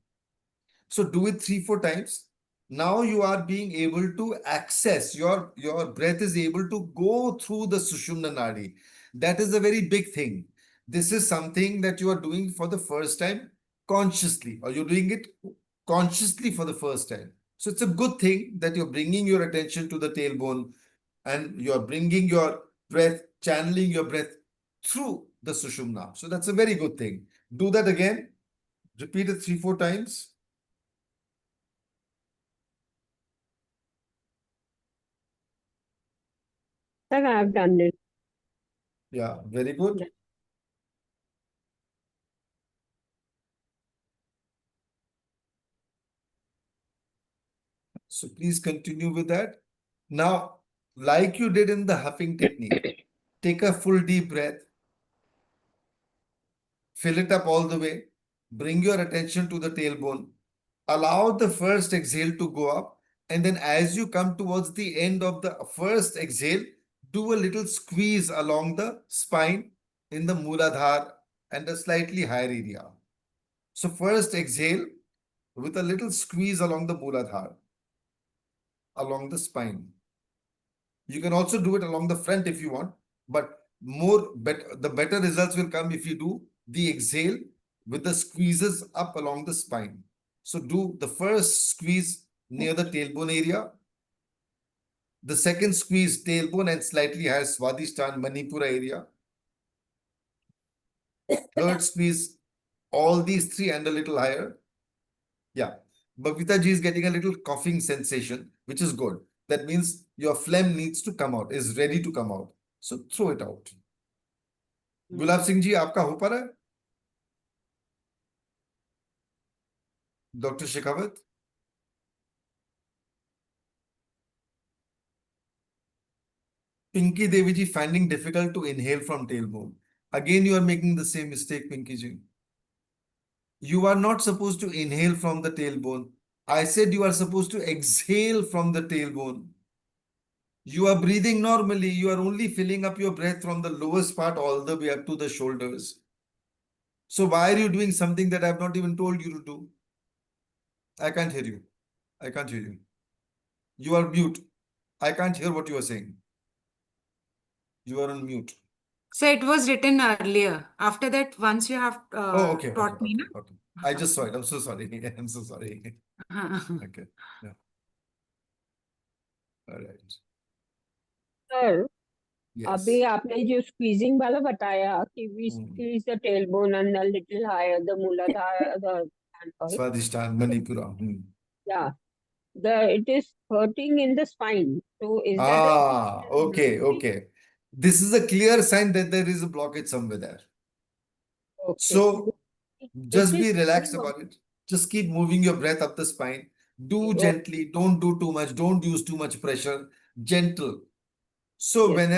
So do it 3-4 times. Now you are being able to access, your breath is able to go through the Sushumna Nadi. That is a very big thing. This is something that you are doing for the first time consciously, or you're doing it consciously for the first time. So it's a good thing that you're bringing your attention to the tailbone and you're bringing your breath, channeling your breath through the Sushumna. So that's a very good thing. Do that again. Repeat it 3-4 times.
Sir, I have done it.
Yeah, very good. So please continue with that. Now, like you did in the huffing technique, take a full deep breath, fill it up all the way, bring your attention to the tailbone, allow the first exhale to go up, and then as you come towards the end of the first exhale, do a little squeeze along the spine in the Mooladhara and a slightly higher area. So first exhale with a little squeeze along the Mooladhara, along the spine. You can also do it along the front if you want, but the better results will come if you do the exhale with the squeezes up along the spine. So do the first squeeze near the tailbone area, the second squeeze tailbone and slightly higher Swadhisthana Manipura area, third squeeze all these three and a little higher. Yeah, Babita ji is getting a little coughing sensation, which is good. That means your phlegm needs to come out, is ready to come out. So throw it out. Gulab Singh ji आपका हो पा रहा है? Dr. Shekhawat? Pinky Devi ji finding difficult to inhale from tailbone. Again, you are making the same mistake, Pinky ji. You are not supposed to inhale from the tailbone. I said you are supposed to exhale from the tailbone. You are breathing normally. You are only filling up your breath from the lowest part all the way up to the shoulders. So why are you doing something that I have not even told you to do? I can't hear you. I can't hear you. You are mute. I can't hear what you are saying. You are on mute.
So it was written earlier. After that, once you have
Oh, okay,
taught me,
okay. I just saw it. I'm so sorry. I'm so sorry.
na?
Okay. Yeah. All right.
Sir, अभी
Yes.
आपने जो squeezing वाला बताया कि we squeeze the tailbone and a little higher the Mooladhara, the ankle.
Swadhisthana Manipura.
Yeah, it is hurting in the spine. So is that a
Okay, okay. This is a clear sign that there is a blockage somewhere there.
okay?
So just
It
be
is
relaxed
coming up.
about it. Just keep moving your breath up the spine. Do
Okay.
gently. Don't do too much. Don't use too much pressure. Gentle. So
Yes.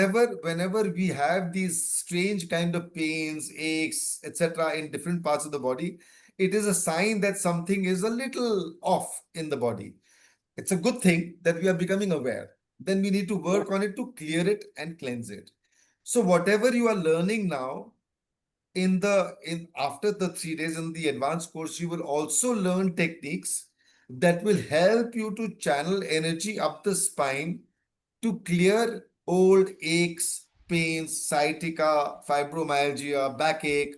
whenever we have these strange kind of pains, aches, etc., in different parts of the body, it is a sign that something is a little off in the body. It's a good thing that we are becoming aware. Then we need to work on it to clear it and cleanse it. So whatever you are learning now, after the 3 days in the advanced course, you will also learn techniques that will help you to channel energy up the spine to clear old aches, pains, sciatica, fibromyalgia, backache.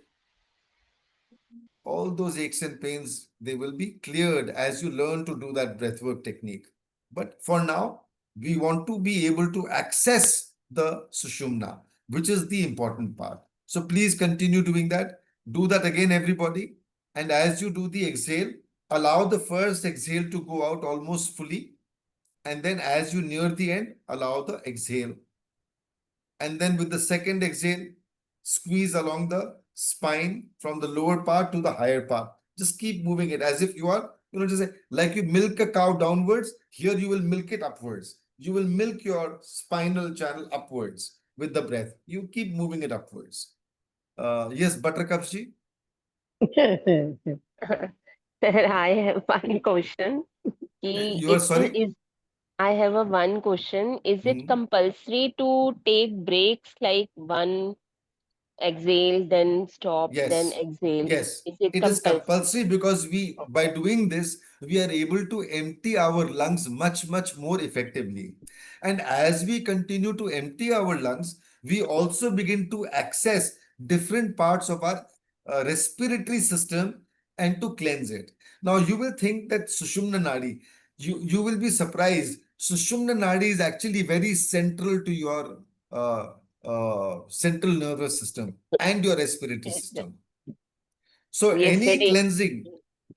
All those aches and pains, they will be cleared as you learn to do that breathwork technique. But for now, we want to be able to access the Sushumna, which is the important part. So please continue doing that. Do that again, everybody. And as you do the exhale, allow the first exhale to go out almost fully. And then as you near the end, allow the exhale. And then with the second exhale, squeeze along the spine from the lower part to the higher part. Just keep moving it as if you are, just like you milk a cow downwards, here you will milk it upwards. You will milk your spinal channel upwards with the breath. You keep moving it upwards. Yes, Buttercup ji?
Sir, I have one question.
You are sorry?
I have a one question. Is it compulsory to take breaks like one exhale, then stop, then
Yes.
exhale?
Yes.
Is it
It is
compulsory?
compulsory because by doing this, we are able to empty our lungs much, much more effectively. And as we continue to empty our lungs, we also begin to access different parts of our respiratory system and to cleanse it. Now, you will think that Sushumna Nadi, you will be surprised. Sushumna Nadi is actually very central to your central nervous system and your respiratory system. So any
Yesterday,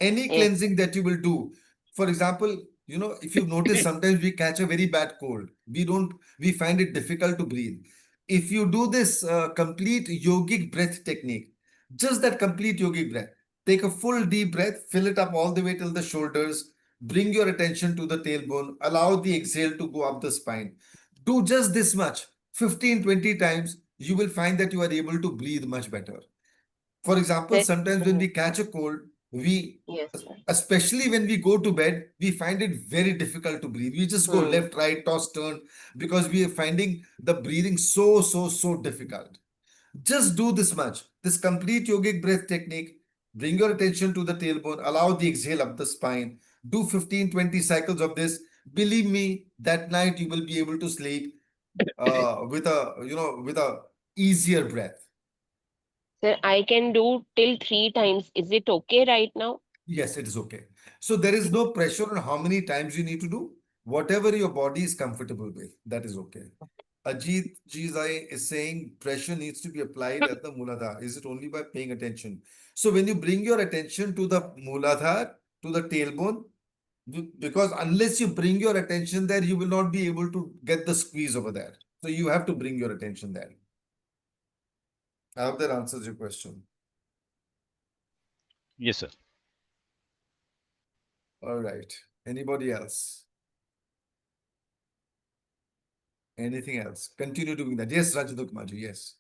cleansing that you will do, for example, if you've noticed, sometimes we catch a very bad cold. We find it difficult to breathe. If you do this complete yogic breath technique, just that complete yogic breath, take a full deep breath, fill it up all the way till the shoulders, bring your attention to the tailbone, allow the exhale to go up the spine. Do just this much, 15, 20 times, you will find that you are able to breathe much better. For example,
sir.
sometimes when we catch a cold,
Yes, sir.
especially when we go to bed, we find it very difficult to breathe. We just go left, right, toss, turn, because we are finding the breathing so difficult. Just do this much, this complete yogic breath technique. Bring your attention to the tailbone, allow the exhale up the spine. Do 15, 20 cycles of this. Believe me, that night you will be able to sleep with a easier breath.
Sir, I can do till 3 times. Is it okay right now?
Yes, it is okay. So there is no pressure on how many times you need to do. Whatever your body is comfortable with, that is okay. Ajit Jizai is saying pressure needs to be applied at the Muladhara. Is it only by paying attention? So when you bring your attention to the Muladhara, to the tailbone, because unless you bring your attention there, you will not be able to get the squeeze over there. So you have to bring your attention there. I hope that answers your question.
Yes, sir.
All right. Anybody else? Anything else? Continue doing that. Yes, Rajendra Kumarji, yes.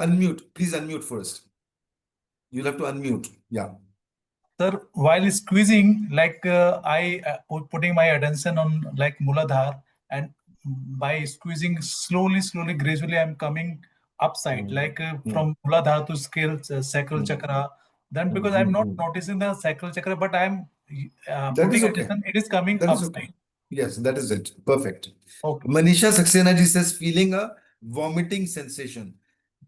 Unmute. Please unmute first. You'll have to unmute. Yeah.
Sir, while squeezing, like I putting my attention on like Muladhar, and by squeezing slowly, gradually, I'm coming upside, like from Muladhar to sacral chakra. Then because I'm not noticing the sacral chakra, but I'm
That is
putting
okay.
attention, it is coming
That is
upside.
okay. Yes, that is it. Perfect.
Okay.
Manisha Saxena ji says feeling a vomiting sensation.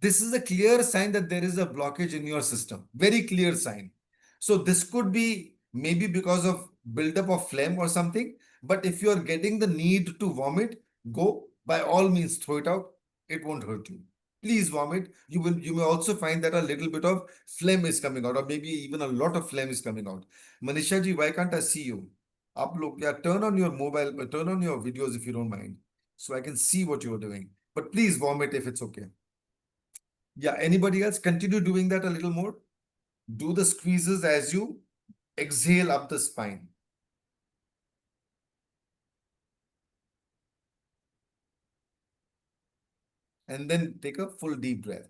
This is a clear sign that there is a blockage in your system. Very clear sign. So this could be maybe because of buildup of phlegm or something. But if you are getting the need to vomit, go by all means throw it out. It won't hurt you. Please vomit. You may also find that a little bit of phlegm is coming out, or maybe even a lot of phlegm is coming out. Manisha ji, why can't I see you? Up look, yeah, turn on your mobile, turn on your videos if you don't mind, so I can see what you're doing. But please vomit if it's okay. Yeah, anybody else? Continue doing that a little more. Do the squeezes as you exhale up the spine. And then take a full deep breath.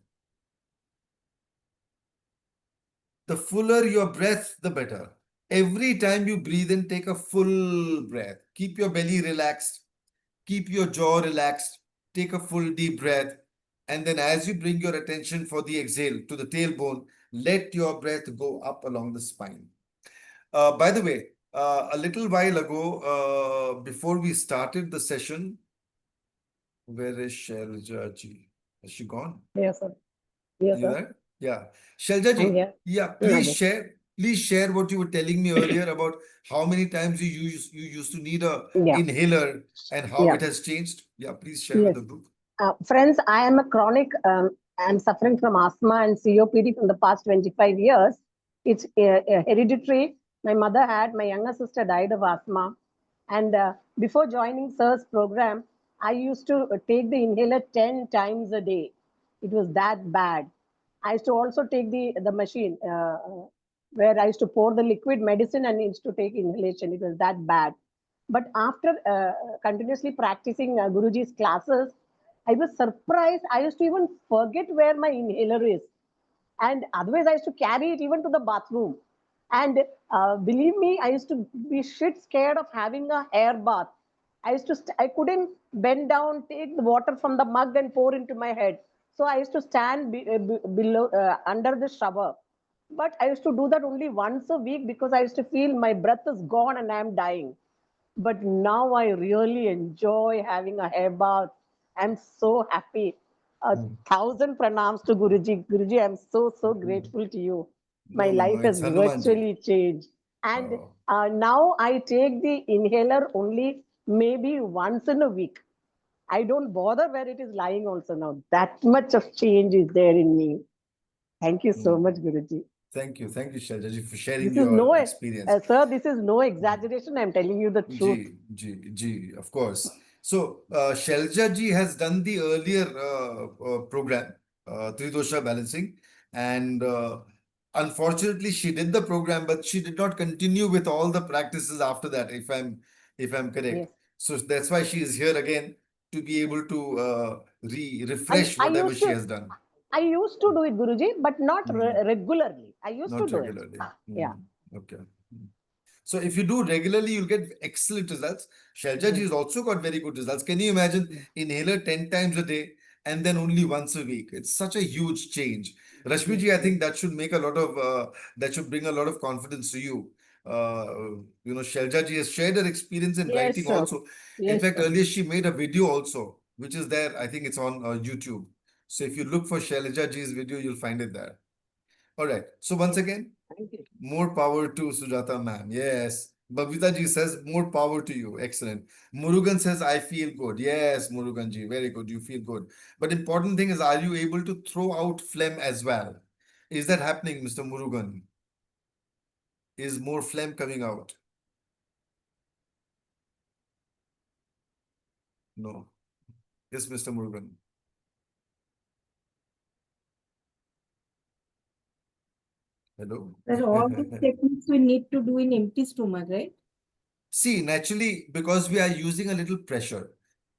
The fuller your breath, the better. Every time you breathe in, take a full breath. Keep your belly relaxed. Keep your jaw relaxed. Take a full deep breath. And then as you bring your attention for the exhale to the tailbone, let your breath go up along the spine. By the way, a little while ago, before we started the session, where is Shelja ji? Has she gone?
Yes, sir. Yes,
You
sir.
there? Yeah. Shelja ji,
I'm here.
yeah,
Okay.
please share what you were telling me earlier about how many times you used to need a
Yeah.
inhaler and how
Yeah.
it has changed. Yeah, please share with
Yes.
the group.
Friends, I am a chronic, I'm suffering from asthma and COPD from the past 25 years. It's hereditary. My mother had, my younger sister died of asthma. And before joining Sir's program, I used to take the inhaler 10 times a day. It was that bad. I used to also take the machine where I used to pour the liquid medicine and used to take inhalation. It was that bad. But after continuously practicing Guruji's classes, I was surprised. I used to even forget where my inhaler is. And otherwise, I used to carry it even to the bathroom. And believe me, I used to be shit scared of having a hair bath. I couldn't bend down, take the water from the mug and pour into my head. So I used to stand below, under the shower. But I used to do that only once a week because I used to feel my breath is gone and I'm dying. But now I really enjoy having a hair bath. I'm so happy. 1,000 pranams to Guruji. Guruji, I'm so grateful to you. My
No,
life
it's
has
Hanumanji.
virtually changed. And
Oh.
now I take the inhaler only maybe once in a week. I don't bother where it is lying also now. That much of change is there in me. Thank you so much, Guruji.
Thank you, Shailaji, for sharing
This is no,
your experience.
sir, this is no exaggeration. I'm telling you the truth.
Of course. So, Shelja ji has done the earlier program, Tridosha balancing, and unfortunately, she did the program, but she did not continue with all the practices after that. If I'm correct.
Yes.
So that's why she is here again to be able to
I,
refresh
I
whatever
used
she
to
has done.
I used to do it, Guruji, but not regularly. I used to
Not
do it.
regularly.
Yeah.
Okay. So if you do regularly, you'll get excellent results. Shelja ji
Yes.
has also got very good results. Can you imagine inhaler 10 times a day and then only once a week? It's such a huge change. Rashmi
Yes.
ji, I think that should make a lot of that should bring a lot of confidence to you. Uh, Shelja ji has shared her experience in
Yes,
writing
sir.
also. In
Yes,
fact,
sir.
earlier she made a video also, which is there. I think it's on YouTube. So if you look for Shelja ji's video, you'll find it there. All right. So once
Yes.
again,
Thank you.
more power to Sujata ma'am. Yes. Babita ji says, more power to you. Excellent. Murugan says, I feel good. Yes, Murugan ji, very good. You feel good. But important thing is, are you able to throw out phlegm as well? Is that happening, Mr. Murugan? Is more phlegm coming out? No. Yes, Mr. Murugan. Hello.
But all these techniques we need to do in empty stomach, right?
See, naturally, because we are using a little pressure.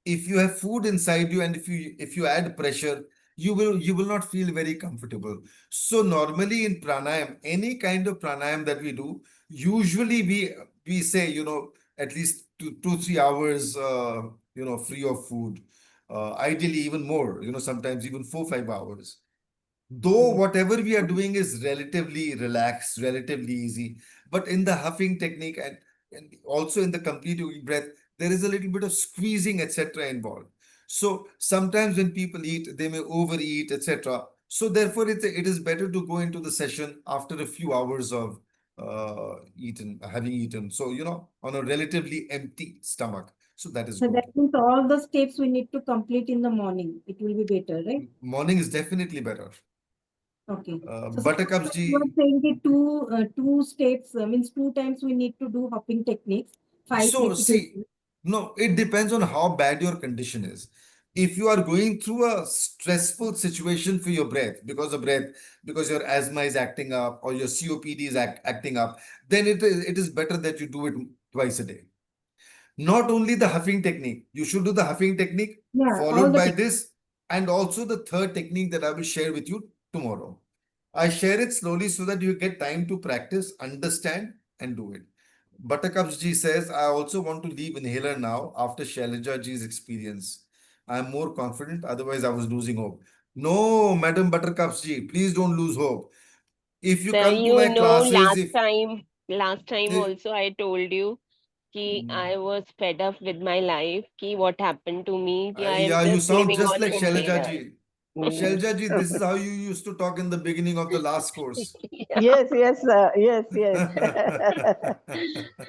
If you have food inside you and if you add pressure, you will not feel very comfortable. So normally in pranayam, any kind of pranayam that we do, usually we say, at least 2 3 hours free of food. Ideally even more, sometimes even 4 5 hours. Though
Yes.
whatever we are doing is relatively relaxed, relatively easy, but in the huffing technique and also in the complete yogic breath, there is a little bit of squeezing, etc. involved. So sometimes when people eat, they may overeat, etc. So therefore, it is better to go into the session after a few hours of having eaten. So, on a relatively empty stomach. So that is
So that
good.
means all the steps we need to complete in the morning. It will be better, right?
Morning is definitely better.
Okay. So
Buttercups
suppose you are
ji.
saying the two steps, means 2 times we need to do hopping techniques, 5
So, see,
repetitions.
no, it depends on how bad your condition is. If you are going through a stressful situation for your breath, because your asthma is acting up or your COPD is acting up, then it is better that you do it twice a day. Not only the huffing technique, you should do the huffing technique
Yeah, all
followed
the
by
techniques.
this, and also the third technique that I will share with you tomorrow. I share it slowly so that you get time to practice, understand, and do it. Buttercups ji says, I also want to leave inhaler now after Shailaja ji's experience. I am more confident, otherwise, I was losing hope. No, Madam Buttercups ji, please don't lose hope. If you
Sir,
come to my classes,
last time
if
also I told you कि
mm,
I was fed up with my life, कि what happened to me, कि I am
yeah, you
just
sound
living
just
on
like Shailaja
inhaler.
ji.
Mm.
Shailaja ji, this is how you used to talk in the beginning of the last course.
Yes, yes, sir. Yes, yes.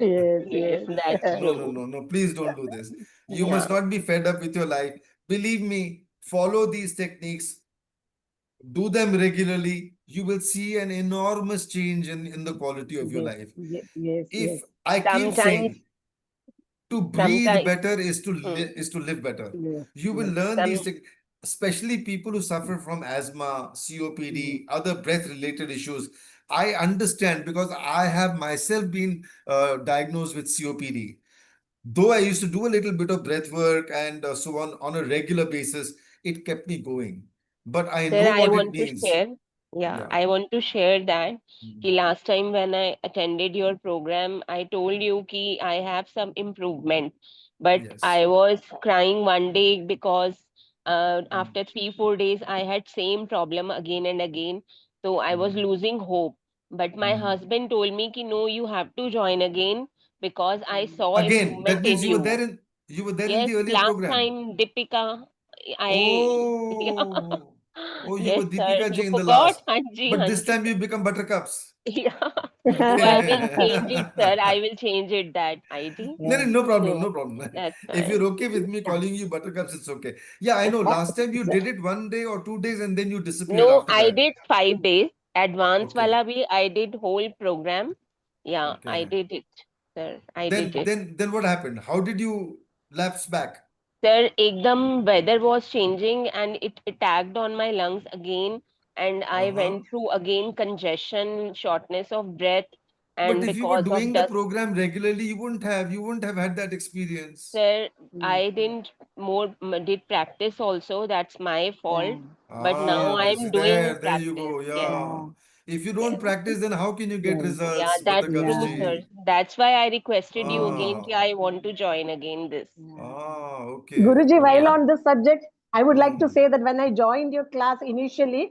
Yes,
Yes,
yes.
that's
No, no,
true.
no, no. Please don't do this. You
Yeah.
must not be fed up with your life. Believe me, follow these techniques, do them regularly. You will see an enormous change in the quality of your
Yes,
life.
yes, yes, yes.
If I keep
Sometimes,
saying to breathe
sometimes,
better
mm,
is to live better,
Yes,
you will
yes.
learn these
some,
things, especially people who suffer from asthma,
Mm.
COPD, other breath related issues. I understand because I have myself been diagnosed with COPD. Though I used to do a little bit of breath work and so on a regular basis, it kept me going. But I
sir,
know
I
what it
want to
means.
share. Yeah,
Yeah.
I want to share that.
Mm.
Ki last time when I attended your program, I told you ki I have some improvement, but
Yes.
I was crying one day because
Mm.
after 3 4 days I had same problem again and again. So I was
Mm.
losing hope. But my
Mm.
husband told me ki no, you have to join again because I saw
Again, that
improvement
means
in you.
you were there in
Yes,
the earlier
last
program.
time Deepika, I
Oh, oh, you were
yes, sir.
Deepika
You
ji in the
forgot?
last.
Hanji,
But this
Hanji.
time you become Buttercups.
Yeah. So I will change it,
Okay.
sir. I will change it that ID.
No, no,
Yeah.
no problem,
So
no problem.
that's
If you're
fine.
okay with me calling you Buttercups, it's okay. Yeah, I know. Last time you did it 1 day or 2 days and then you disappeared
No,
after
I
that.
did 5 days. Advance
Okay,
wala bhi, I did whole program. Yeah, I
okay.
did it, sir. I did
Then,
it.
then, then what happened? How did you lapse back?
Sir, ekdam weather was changing and it attacked on my lungs again. And I
Uh-huh.
went through again congestion, shortness of breath,
But
and
if you were
because of
doing the
dust.
program regularly, you wouldn't have had that experience.
Sir,
Mm,
I didn't did practice also. That's my fault.
yeah.
But now
Ah,
Yeah.
this
I'm
is
doing
there you
practice.
go.
Yes.
Yeah.
Yeah.
If you don't practice, then how can you get
Yeah.
Yeah,
results,
that's
Buttercups
true,
Yeah.
sir.
G?
That's why I requested you again. Ki
Ah,
I want to join again this.
Yeah.
ah, okay,
Guruji, while
Yeah.
okay.
on this subject, I would like to
Hmm.
say that when I joined your class initially,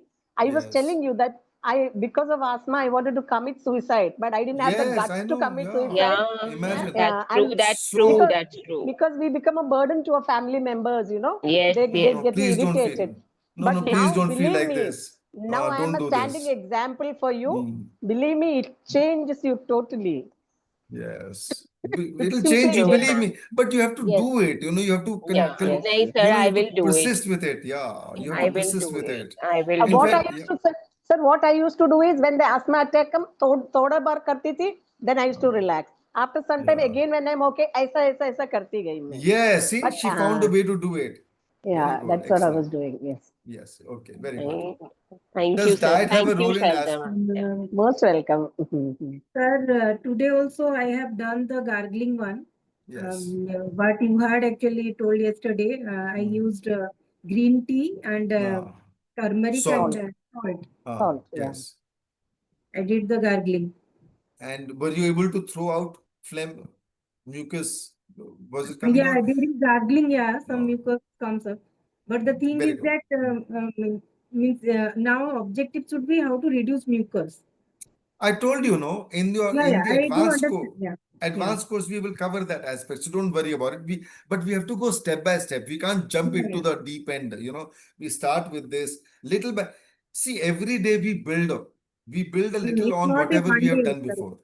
I was
Yes.
telling you that because of asthma, I wanted to commit suicide, but I didn't have the
Yes,
guts
I
to
know.
commit
Yeah.
suicide.
Yeah,
Imagine.
that's
Yeah,
true.
and
That's true.
because
So,
That's true.
we become a burden to our family members,
Yes,
no,
they
yes.
no,
get
please don't feel.
irritated.
No,
But
no, please
now,
don't feel
believe
like
me,
this.
now I am
Don't
a
do
standing
this.
example for you.
Hmm.
Believe me, it changes you totally.
Yes.
It's
It'll
super
change you,
Sure,
believe
change.
ma'am.
me. But you have to
Yes.
do it. You have to
Yeah. Nahi, sir,
you
I
have
will
to
do it.
persist with it. Yeah. You have
I
to
will
persist
do
with
it.
it.
I will
In
do
What I
it.
fact,
used
yeah.
to say, sir, what I used to do is when the asthma attack come, थोड़ा बार करती थी, then I used to relax. After some time
Yeah.
again when I'm okay, ऐसा करती गई मैं.
Yeah. See,
But
she found a way to do it. Very
yeah,
good.
that's what I was
Excellent.
doing. Yes.
Yes. Okay. Very good.
Thank thank you,
Does
sir.
diet have a
Thank you,
role in as
Shaldama. Yeah.
Most welcome. Mhm.
Sir, today also I have done the gargling one.
yes.
What you had actually told yesterday, I
Hmm.
used green tea and
Ah,
turmeric and
salt.
Salt,
salt.
Ah,
salt. Yeah.
yes.
I did the gargling.
And were you able to throw out phlegm, mucus? Was it coming
Yeah,
out?
during gargling, yeah, some
Oh,
mucus comes up. But the thing
very
is
good.
that means now objective should be how to reduce mucus.
I told you, no,
Yeah,
in
yeah,
the
I do understand. Yeah, yeah,
advanced course we will cover that aspect. So don't worry about it. But we have to go step by step. We can't jump
yeah,
into
yeah.
the deep end. We start with this little by. See, every day we build up. We build a little
It's
on
not a
whatever we
one
have
day.
done
Correct.
before.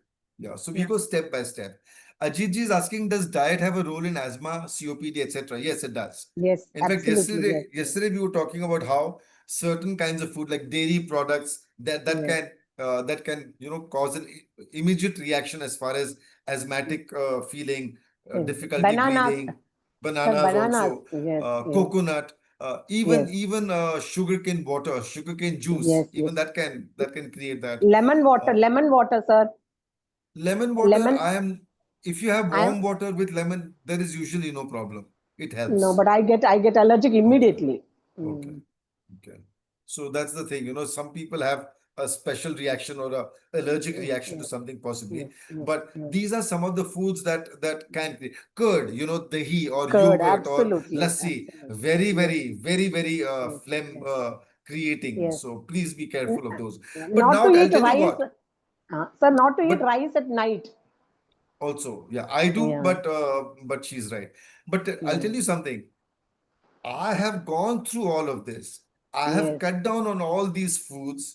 Yeah. So we
Yeah.
go step by step. Ajit ji is asking, does diet have a role in asthma, COPD, etc.? Yes, it does.
Yes,
In fact,
absolutely. Yes.
yesterday we were talking about how certain kinds of food, like dairy products,
Yes.
that can cause an immediate reaction as far as asthmatic feeling,
Yes.
difficulty
Bananas,
breathing,
sir,
bananas
bananas.
also,
Yes. Yes.
coconut,
Yes.
even sugarcane water, sugarcane juice,
Yes. Yes.
even that can create that.
Lemon water.
uh,
Lemon water, sir.
Lemon water,
Lemon.
if you have
I am
warm water with lemon, there is usually no problem. It
no,
helps.
but I get allergic
Okay.
immediately.
Okay.
Mm.
Okay. So that's the thing, some people have a special reaction or a allergic
Yes.
reaction to
Yes.
something possibly.
Yes. Yes.
But
Yes.
these are some of the foods that can create curd, dahi or
Curd.
yogurt or
Absolutely.
lassi,
Absolutely.
very,
Yes.
very, very, very
Yes.
phlegm
Yes.
creating.
Yes.
So please be
N-
careful of those. But
Not to
now I'll
eat
tell you
rice,
what.
sir. Not to eat
But
rice at night.
also, yeah, I do,
Yeah.
but she's right. But I'll tell
Yeah.
you something. I have gone through all of this. I have
Yes.
cut down on all these foods.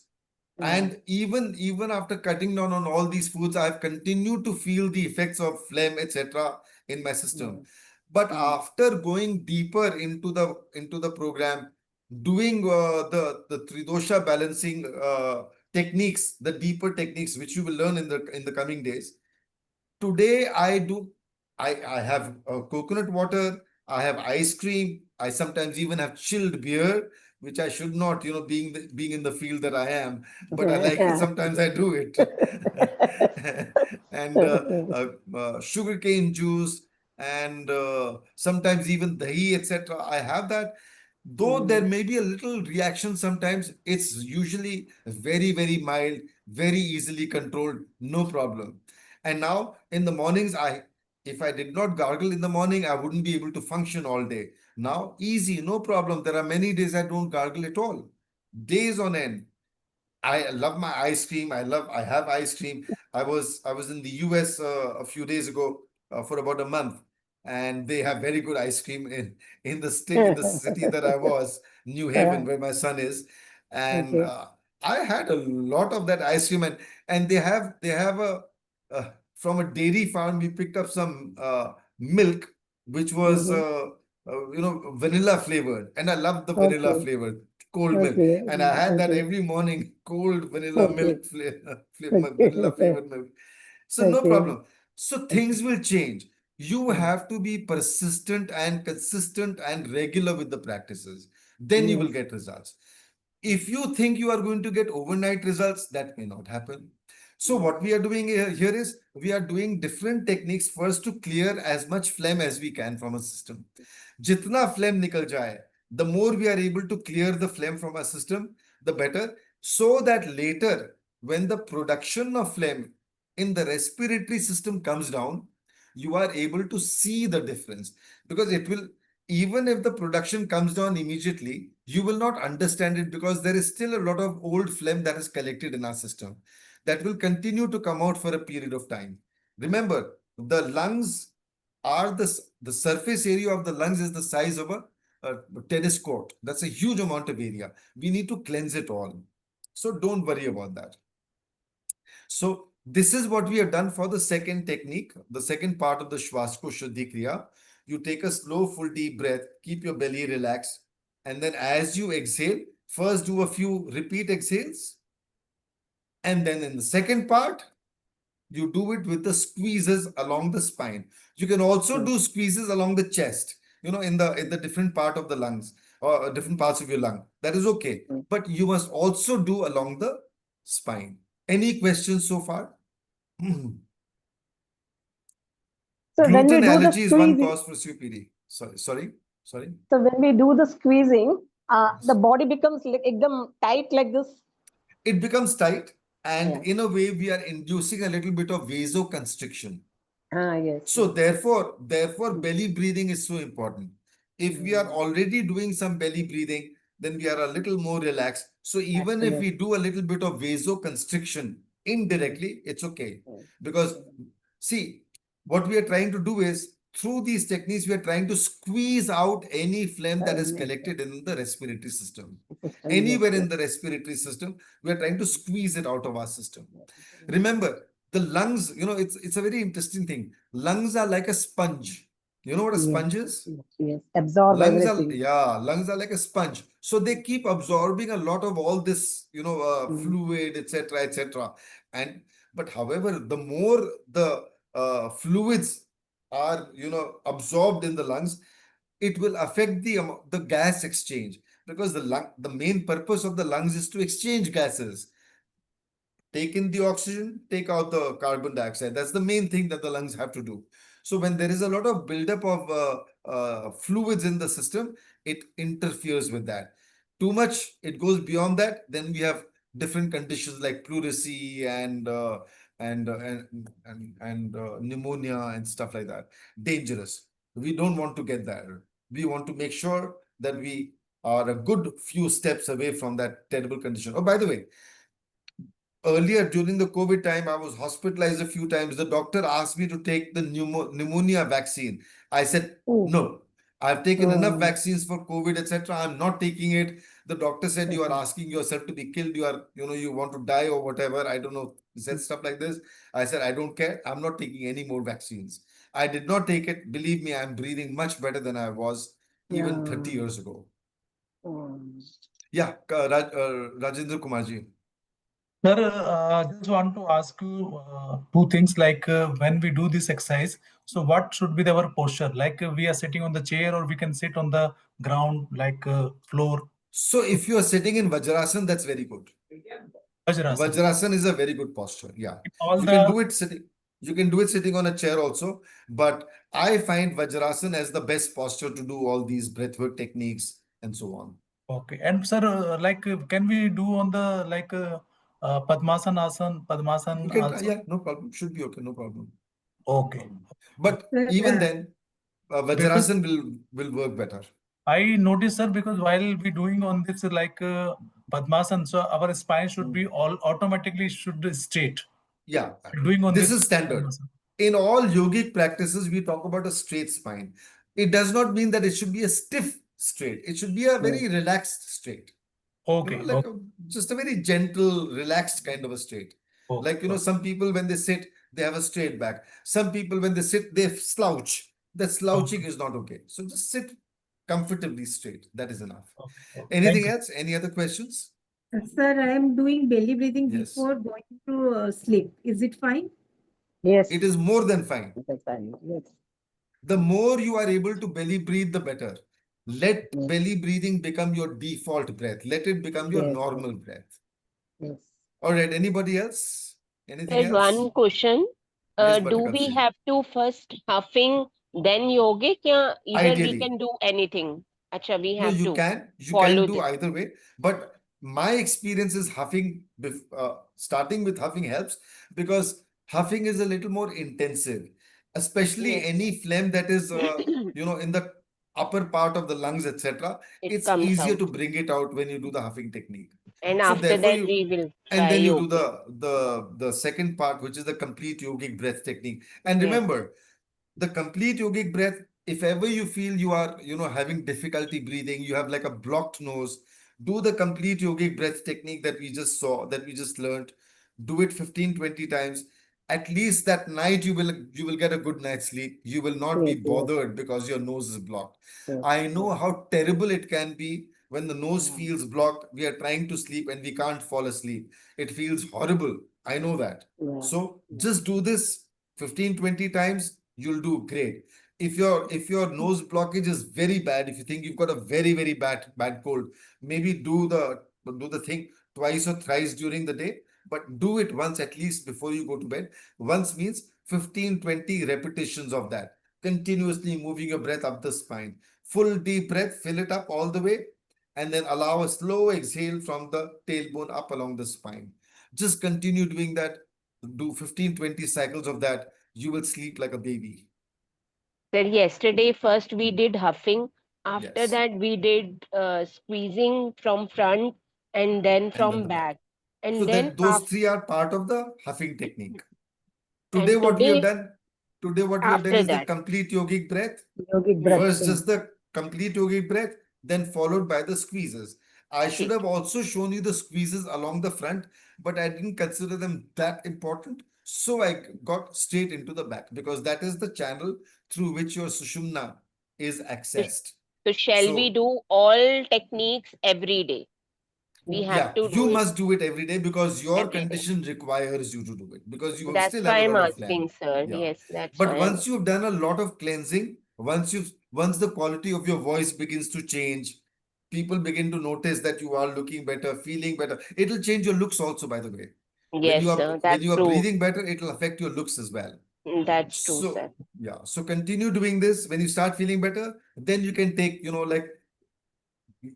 Yeah.
And even after cutting down on all these foods, I've continued to feel the effects of phlegm, etc., in my system.
Mm.
But
Mm.
after going deeper into the program, doing the Tridosha balancing techniques, the deeper techniques which you will learn in the coming days, today I have coconut water, I have ice cream, I sometimes even have chilled beer, which I should not, being in the field that I am, but I like it.
Yeah.
Sometimes I do it. And sugarcane juice, and sometimes even dahi, etc. I have that. Though there
Mm.
may be a little reaction sometimes, it's usually very, very mild, very easily controlled, no problem. And now in the mornings, if I did not gargle in the morning, I wouldn't be able to function all day. Now, easy, no problem. There are many days I don't gargle at all. Days on end. I love my ice cream. I have ice cream. I was in the US a few days ago for about a month, and they have very good ice cream in the city that I was, New Haven,
Yeah.
where my son is. And
Okay.
I had a lot of that ice cream, and they have from a dairy farm we picked up some milk which was
Mm-hmm.
vanilla flavored, and I love the vanilla
Okay.
flavored cold milk,
Okay.
and I had that
Okay.
every morning, cold vanilla
Okay.
milk vanilla
Okay.
flavored milk. So no
Okay.
problem. So things will change. You have to be persistent and consistent and regular with the practices. Then you will
Yes.
get results. If you think you are going to get overnight results, that may not happen. So what we are doing here is we are doing different techniques first to clear as much phlegm as we can from a system. Jitna phlegm nikal jaye, the more we are able to clear the phlegm from our system, the better. So that later, when the production of phlegm in the respiratory system comes down, you are able to see the difference, because it will, even if the production comes down immediately, you will not understand it, because there is still a lot of old phlegm that is collected in our system that will continue to come out for a period of time. Remember, the lungs are the surface area of the lungs is the size of a tennis court. That's a huge amount of area. We need to cleanse it all. So don't worry about that. So this is what we have done for the second technique, the second part of the Shvasko Shuddhi Kriya. You take a slow, full, deep breath, keep your belly relaxed, and then as you exhale, first do a few repeat exhales, and then in the second part, you do it with the squeezes along the spine. You can also do squeezes along the chest, in the different part of the lungs or different parts of your lung. That is okay. But you must also do along the spine. Any questions so far?
So when we
Gluten
do the
allergy is one
squeezing,
cause for COPD. Sorry.
so when we do the squeezing, the
Yes.
body becomes like ekdam tight like this.
It becomes tight, and
Yeah.
in a way, we are inducing a little bit of vasoconstriction.
Yes.
So
Yes.
therefore, belly breathing is so important. If we are already doing some belly breathing, then we are a little more relaxed. So even if we
Absolutely.
do a little bit of vasoconstriction indirectly, it's okay. Because see, what we are trying to do is through these techniques, we are trying to squeeze out any phlegm that is collected in the respiratory system.
System. Yes.
Anywhere in
Yes.
the respiratory system, we are trying to squeeze it out of our system. Remember, the lungs, it's a very interesting thing. Lungs are like a sponge. You know what a
Yes.
sponge is?
Yes. Yes. Absorb
Lungs are,
everything.
yeah, lungs are like a sponge. So they keep absorbing a lot of all this, fluid, etc., etc. And but however, the more the fluids are, absorbed in the lungs, it will affect the gas exchange, because the main purpose of the lungs is to exchange gases. Take in the oxygen, take out the carbon dioxide. That's the main thing that the lungs have to do. So when there is a lot of buildup of fluids in the system, it interferes with that. Too much, it goes beyond that. Then we have different conditions like pleurisy and pneumonia and stuff like that. Dangerous. We don't want to get there. We want to make sure that we are a good few steps away from that terrible condition. Oh, by the way, earlier during the COVID time, I was hospitalized a few times. The doctor asked me to take the pneumonia vaccine. I said,
Oh.
no, I've taken enough
Oh.
vaccines for COVID, etc. I'm not taking it. The doctor said, you are
Okay.
asking yourself to be killed. You want to die or whatever. I don't know. He said stuff like this. I said, I don't care. I'm not taking any more vaccines. I did not take it. Believe me, I'm breathing much better than I was even 30
Yeah.
years ago.
Oh.
Yeah, Rajendra Kumarji.
Sir, just want to ask you two things, like when we do this exercise, so what should be our posture? Like we are sitting on the chair, or we can sit on the ground, like floor.
So if you are sitting in Vajrasana, that's very good.
Vajrasana.
Vajrasana is a very good posture. Yeah.
All
You can
the
do it sitting. You can do it sitting on a chair also. But I find Vajrasana as the best posture to do all these breathwork techniques and so on.
okay. And sir, like can we do on the like Padmasana asana,
You
Padmasana
can try.
also?
Yeah, no problem. Should be okay. No problem. No
Okay.
problem. But even then,
Because
Vajrasana will work better.
I noticed, sir, because while we doing on this like Padmasana, so our spine should be all automatically should be straight.
Yeah.
Doing on
This
this
is standard.
Padmasana.
In all yogic practices, we talk about a straight spine. It does not mean that it should be a stiff straight. It should be a very relaxed straight.
Okay.
Like just a very gentle, relaxed kind of a state. Like, some people when they sit, they have a straight back. Some people when they sit, they slouch. That slouching is not okay. So just sit comfortably straight. That is enough. Anything else? Any other questions?
Sir, I am doing belly breathing
Yes.
before going to sleep. Is it fine?
Yes.
It is more than fine.
Yes.
The more you are able to belly breathe, the better. Let belly breathing become your default breath. Let it become your
Yes,
normal breath.
Yes.
All right. Anybody else? Anything
Sir,
else?
one question.
Yes,
Do
Buttercup
we
Singh.
have to first huffing, then yogic? Yeah, either we
Ideally.
can do anything. Acha, we
No,
have
you
to
can. You
follow
can do
this.
either way. But my experience is huffing, starting with huffing helps because huffing is a little more intensive, especially
Yes.
any phlegm that is, in the upper part of the lungs, etc.
It
It's
comes
easier
out.
to bring it out when you do the huffing technique.
And
So
after
therefore
that,
you,
we will
and
try
then you do
yogic.
the second part, which is the complete yogic breath technique. And
Yes.
remember, the complete yogic breath, if ever you feel you are having difficulty breathing, you have like a blocked nose, do the complete yogic breath technique that we just saw, that we just learned. Do it 15-20 times. At least that night you will get a good night's sleep. You will not be
Yes, yes,
bothered because your nose is blocked.
yes.
I know how terrible it can be when the nose feels blocked. We are trying to sleep and we can't fall asleep. It feels horrible. I know that.
Yeah.
So just do this 15-20 times, you'll do great. If your nose blockage is very bad, if you think you've got a very, very bad cold, maybe do the thing twice or thrice during the day, but do it once at least before you go to bed. Once means 15-20 repetitions of that, continuously moving your breath up the spine. Full deep breath, fill it up all the way, and then allow a slow exhale from the tailbone up along the spine. Just continue doing that. Do 15-20 cycles of that. You will sleep like a baby.
Sir, yesterday first we did huffing. After
Yes.
that we did squeezing from front and then
And then
from
the back.
back. And
So
then
that those three are part of the huffing technique. Today
and
what we have
today
done,
after
is the
that.
complete yogic breath.
Yogic breath.
First, just the complete yogic breath, then followed by the squeezes. I should
ठीक.
have also shown you the squeezes along the front, but I didn't consider them that important. So I got straight into the back because that is the channel through which your Sushumna is
So,
accessed.
so shall we
So
do all techniques every day? We have
yeah,
to
you
do it
must do it every day because your
every day.
condition requires you to do it because you
That's
still have
why
a
I'm
lot of phlegm.
asking, sir.
Yeah.
Yes, that's
But
why I'm
once you've done a lot of cleansing, once the quality of your voice begins to change, people begin to notice that you are looking better, feeling better. It'll change your looks also, by the way. When
Yes,
you are
sir.
when
That's
you are
true.
breathing better, it'll affect your looks as well.
That's true,
So
sir.
yeah, so continue doing this. When you start feeling better, then you can take, like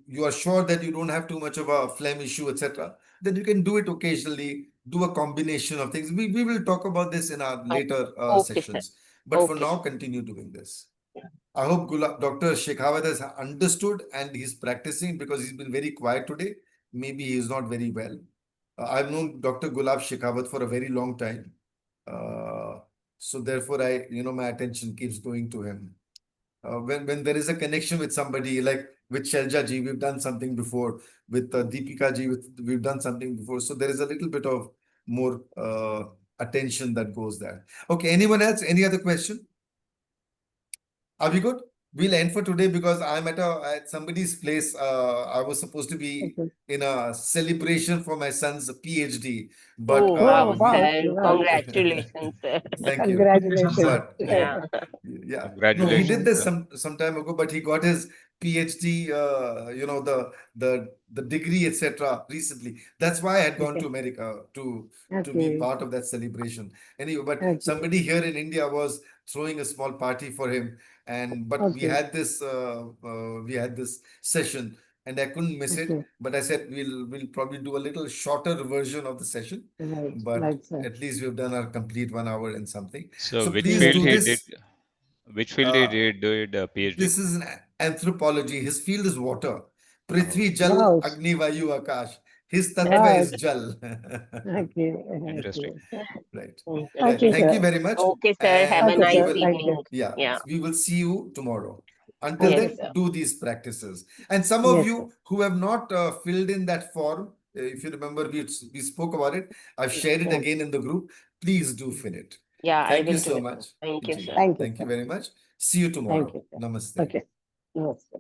you are sure that you don't have too much of a phlegm issue, etc., then you can do it occasionally, do a combination of things. We will talk about this in our
Uh,
later
Okay, sir.
sessions. But for
Okay,
now,
sir.
continue doing this. I hope Dr. Shekhawat has understood and he's practicing because he's been very quiet today. Maybe he is not very well. I've known Dr. Gulab Shekhawat for a very long time. Uh, so therefore, my attention keeps going to him. When there is a connection with somebody, like with Shelja ji, we've done something before. With Deepika ji, we've done something before. So there is a little bit of more attention that goes there. Okay, anyone else? Any other question? Are we good? We'll end for today because I'm at somebody's place. I was supposed to be in a celebration for my son's PhD, but
Oh, wow,
wow.
sir.
Wow.
Congratulations, sir.
thank you.
Congratulations.
But
Yeah.
yeah, no, he did
Congratulations,
this
sir.
some time ago, but he got his PhD, the degree, etc. recently. That's why I had gone
Okay.
to America to be
Okay.
part of that celebration. Anyway, but
Okay.
somebody here in India was throwing a small party for him, but we
Okay.
had this session, and I couldn't miss it.
Okay.
But I said we'll probably do a little shorter version of the session,
Right.
but
Right, sir.
at least we've done our complete 1 hour and something.
So
So
which
please
field
do
he
Yes.
did?
this.
Which field he
Uh,
did PhD?
this is an anthropology. His field is water.
Oh,
Prithvi, Jal,
Wow.
Agni, Vayu, Akash. His tattva
Wow.
is Jal.
Okay.
interesting.
Okay.
Right.
Interesting.
Okay,
Thank you
sir.
very much.
Okay, sir. Have a
And
Okay,
we
nice
sir.
will,
Thank you.
evening.
yeah,
Yeah.
we will see you tomorrow. Until
Okay,
then,
sir.
do these practices. And some of
Yes,
you
sir.
who have not filled in that form, if you remember, we spoke about it. I've shared it
Yeah.
again in the group. Please do fill it.
Yeah, I
Thank you
will do
so
it.
much.
Thank you,
Ji.
sir.
Thank you,
Thank you
sir.
very much. See you
Thank
tomorrow.
you, sir.
Namaste.
Okay. Yes, sir.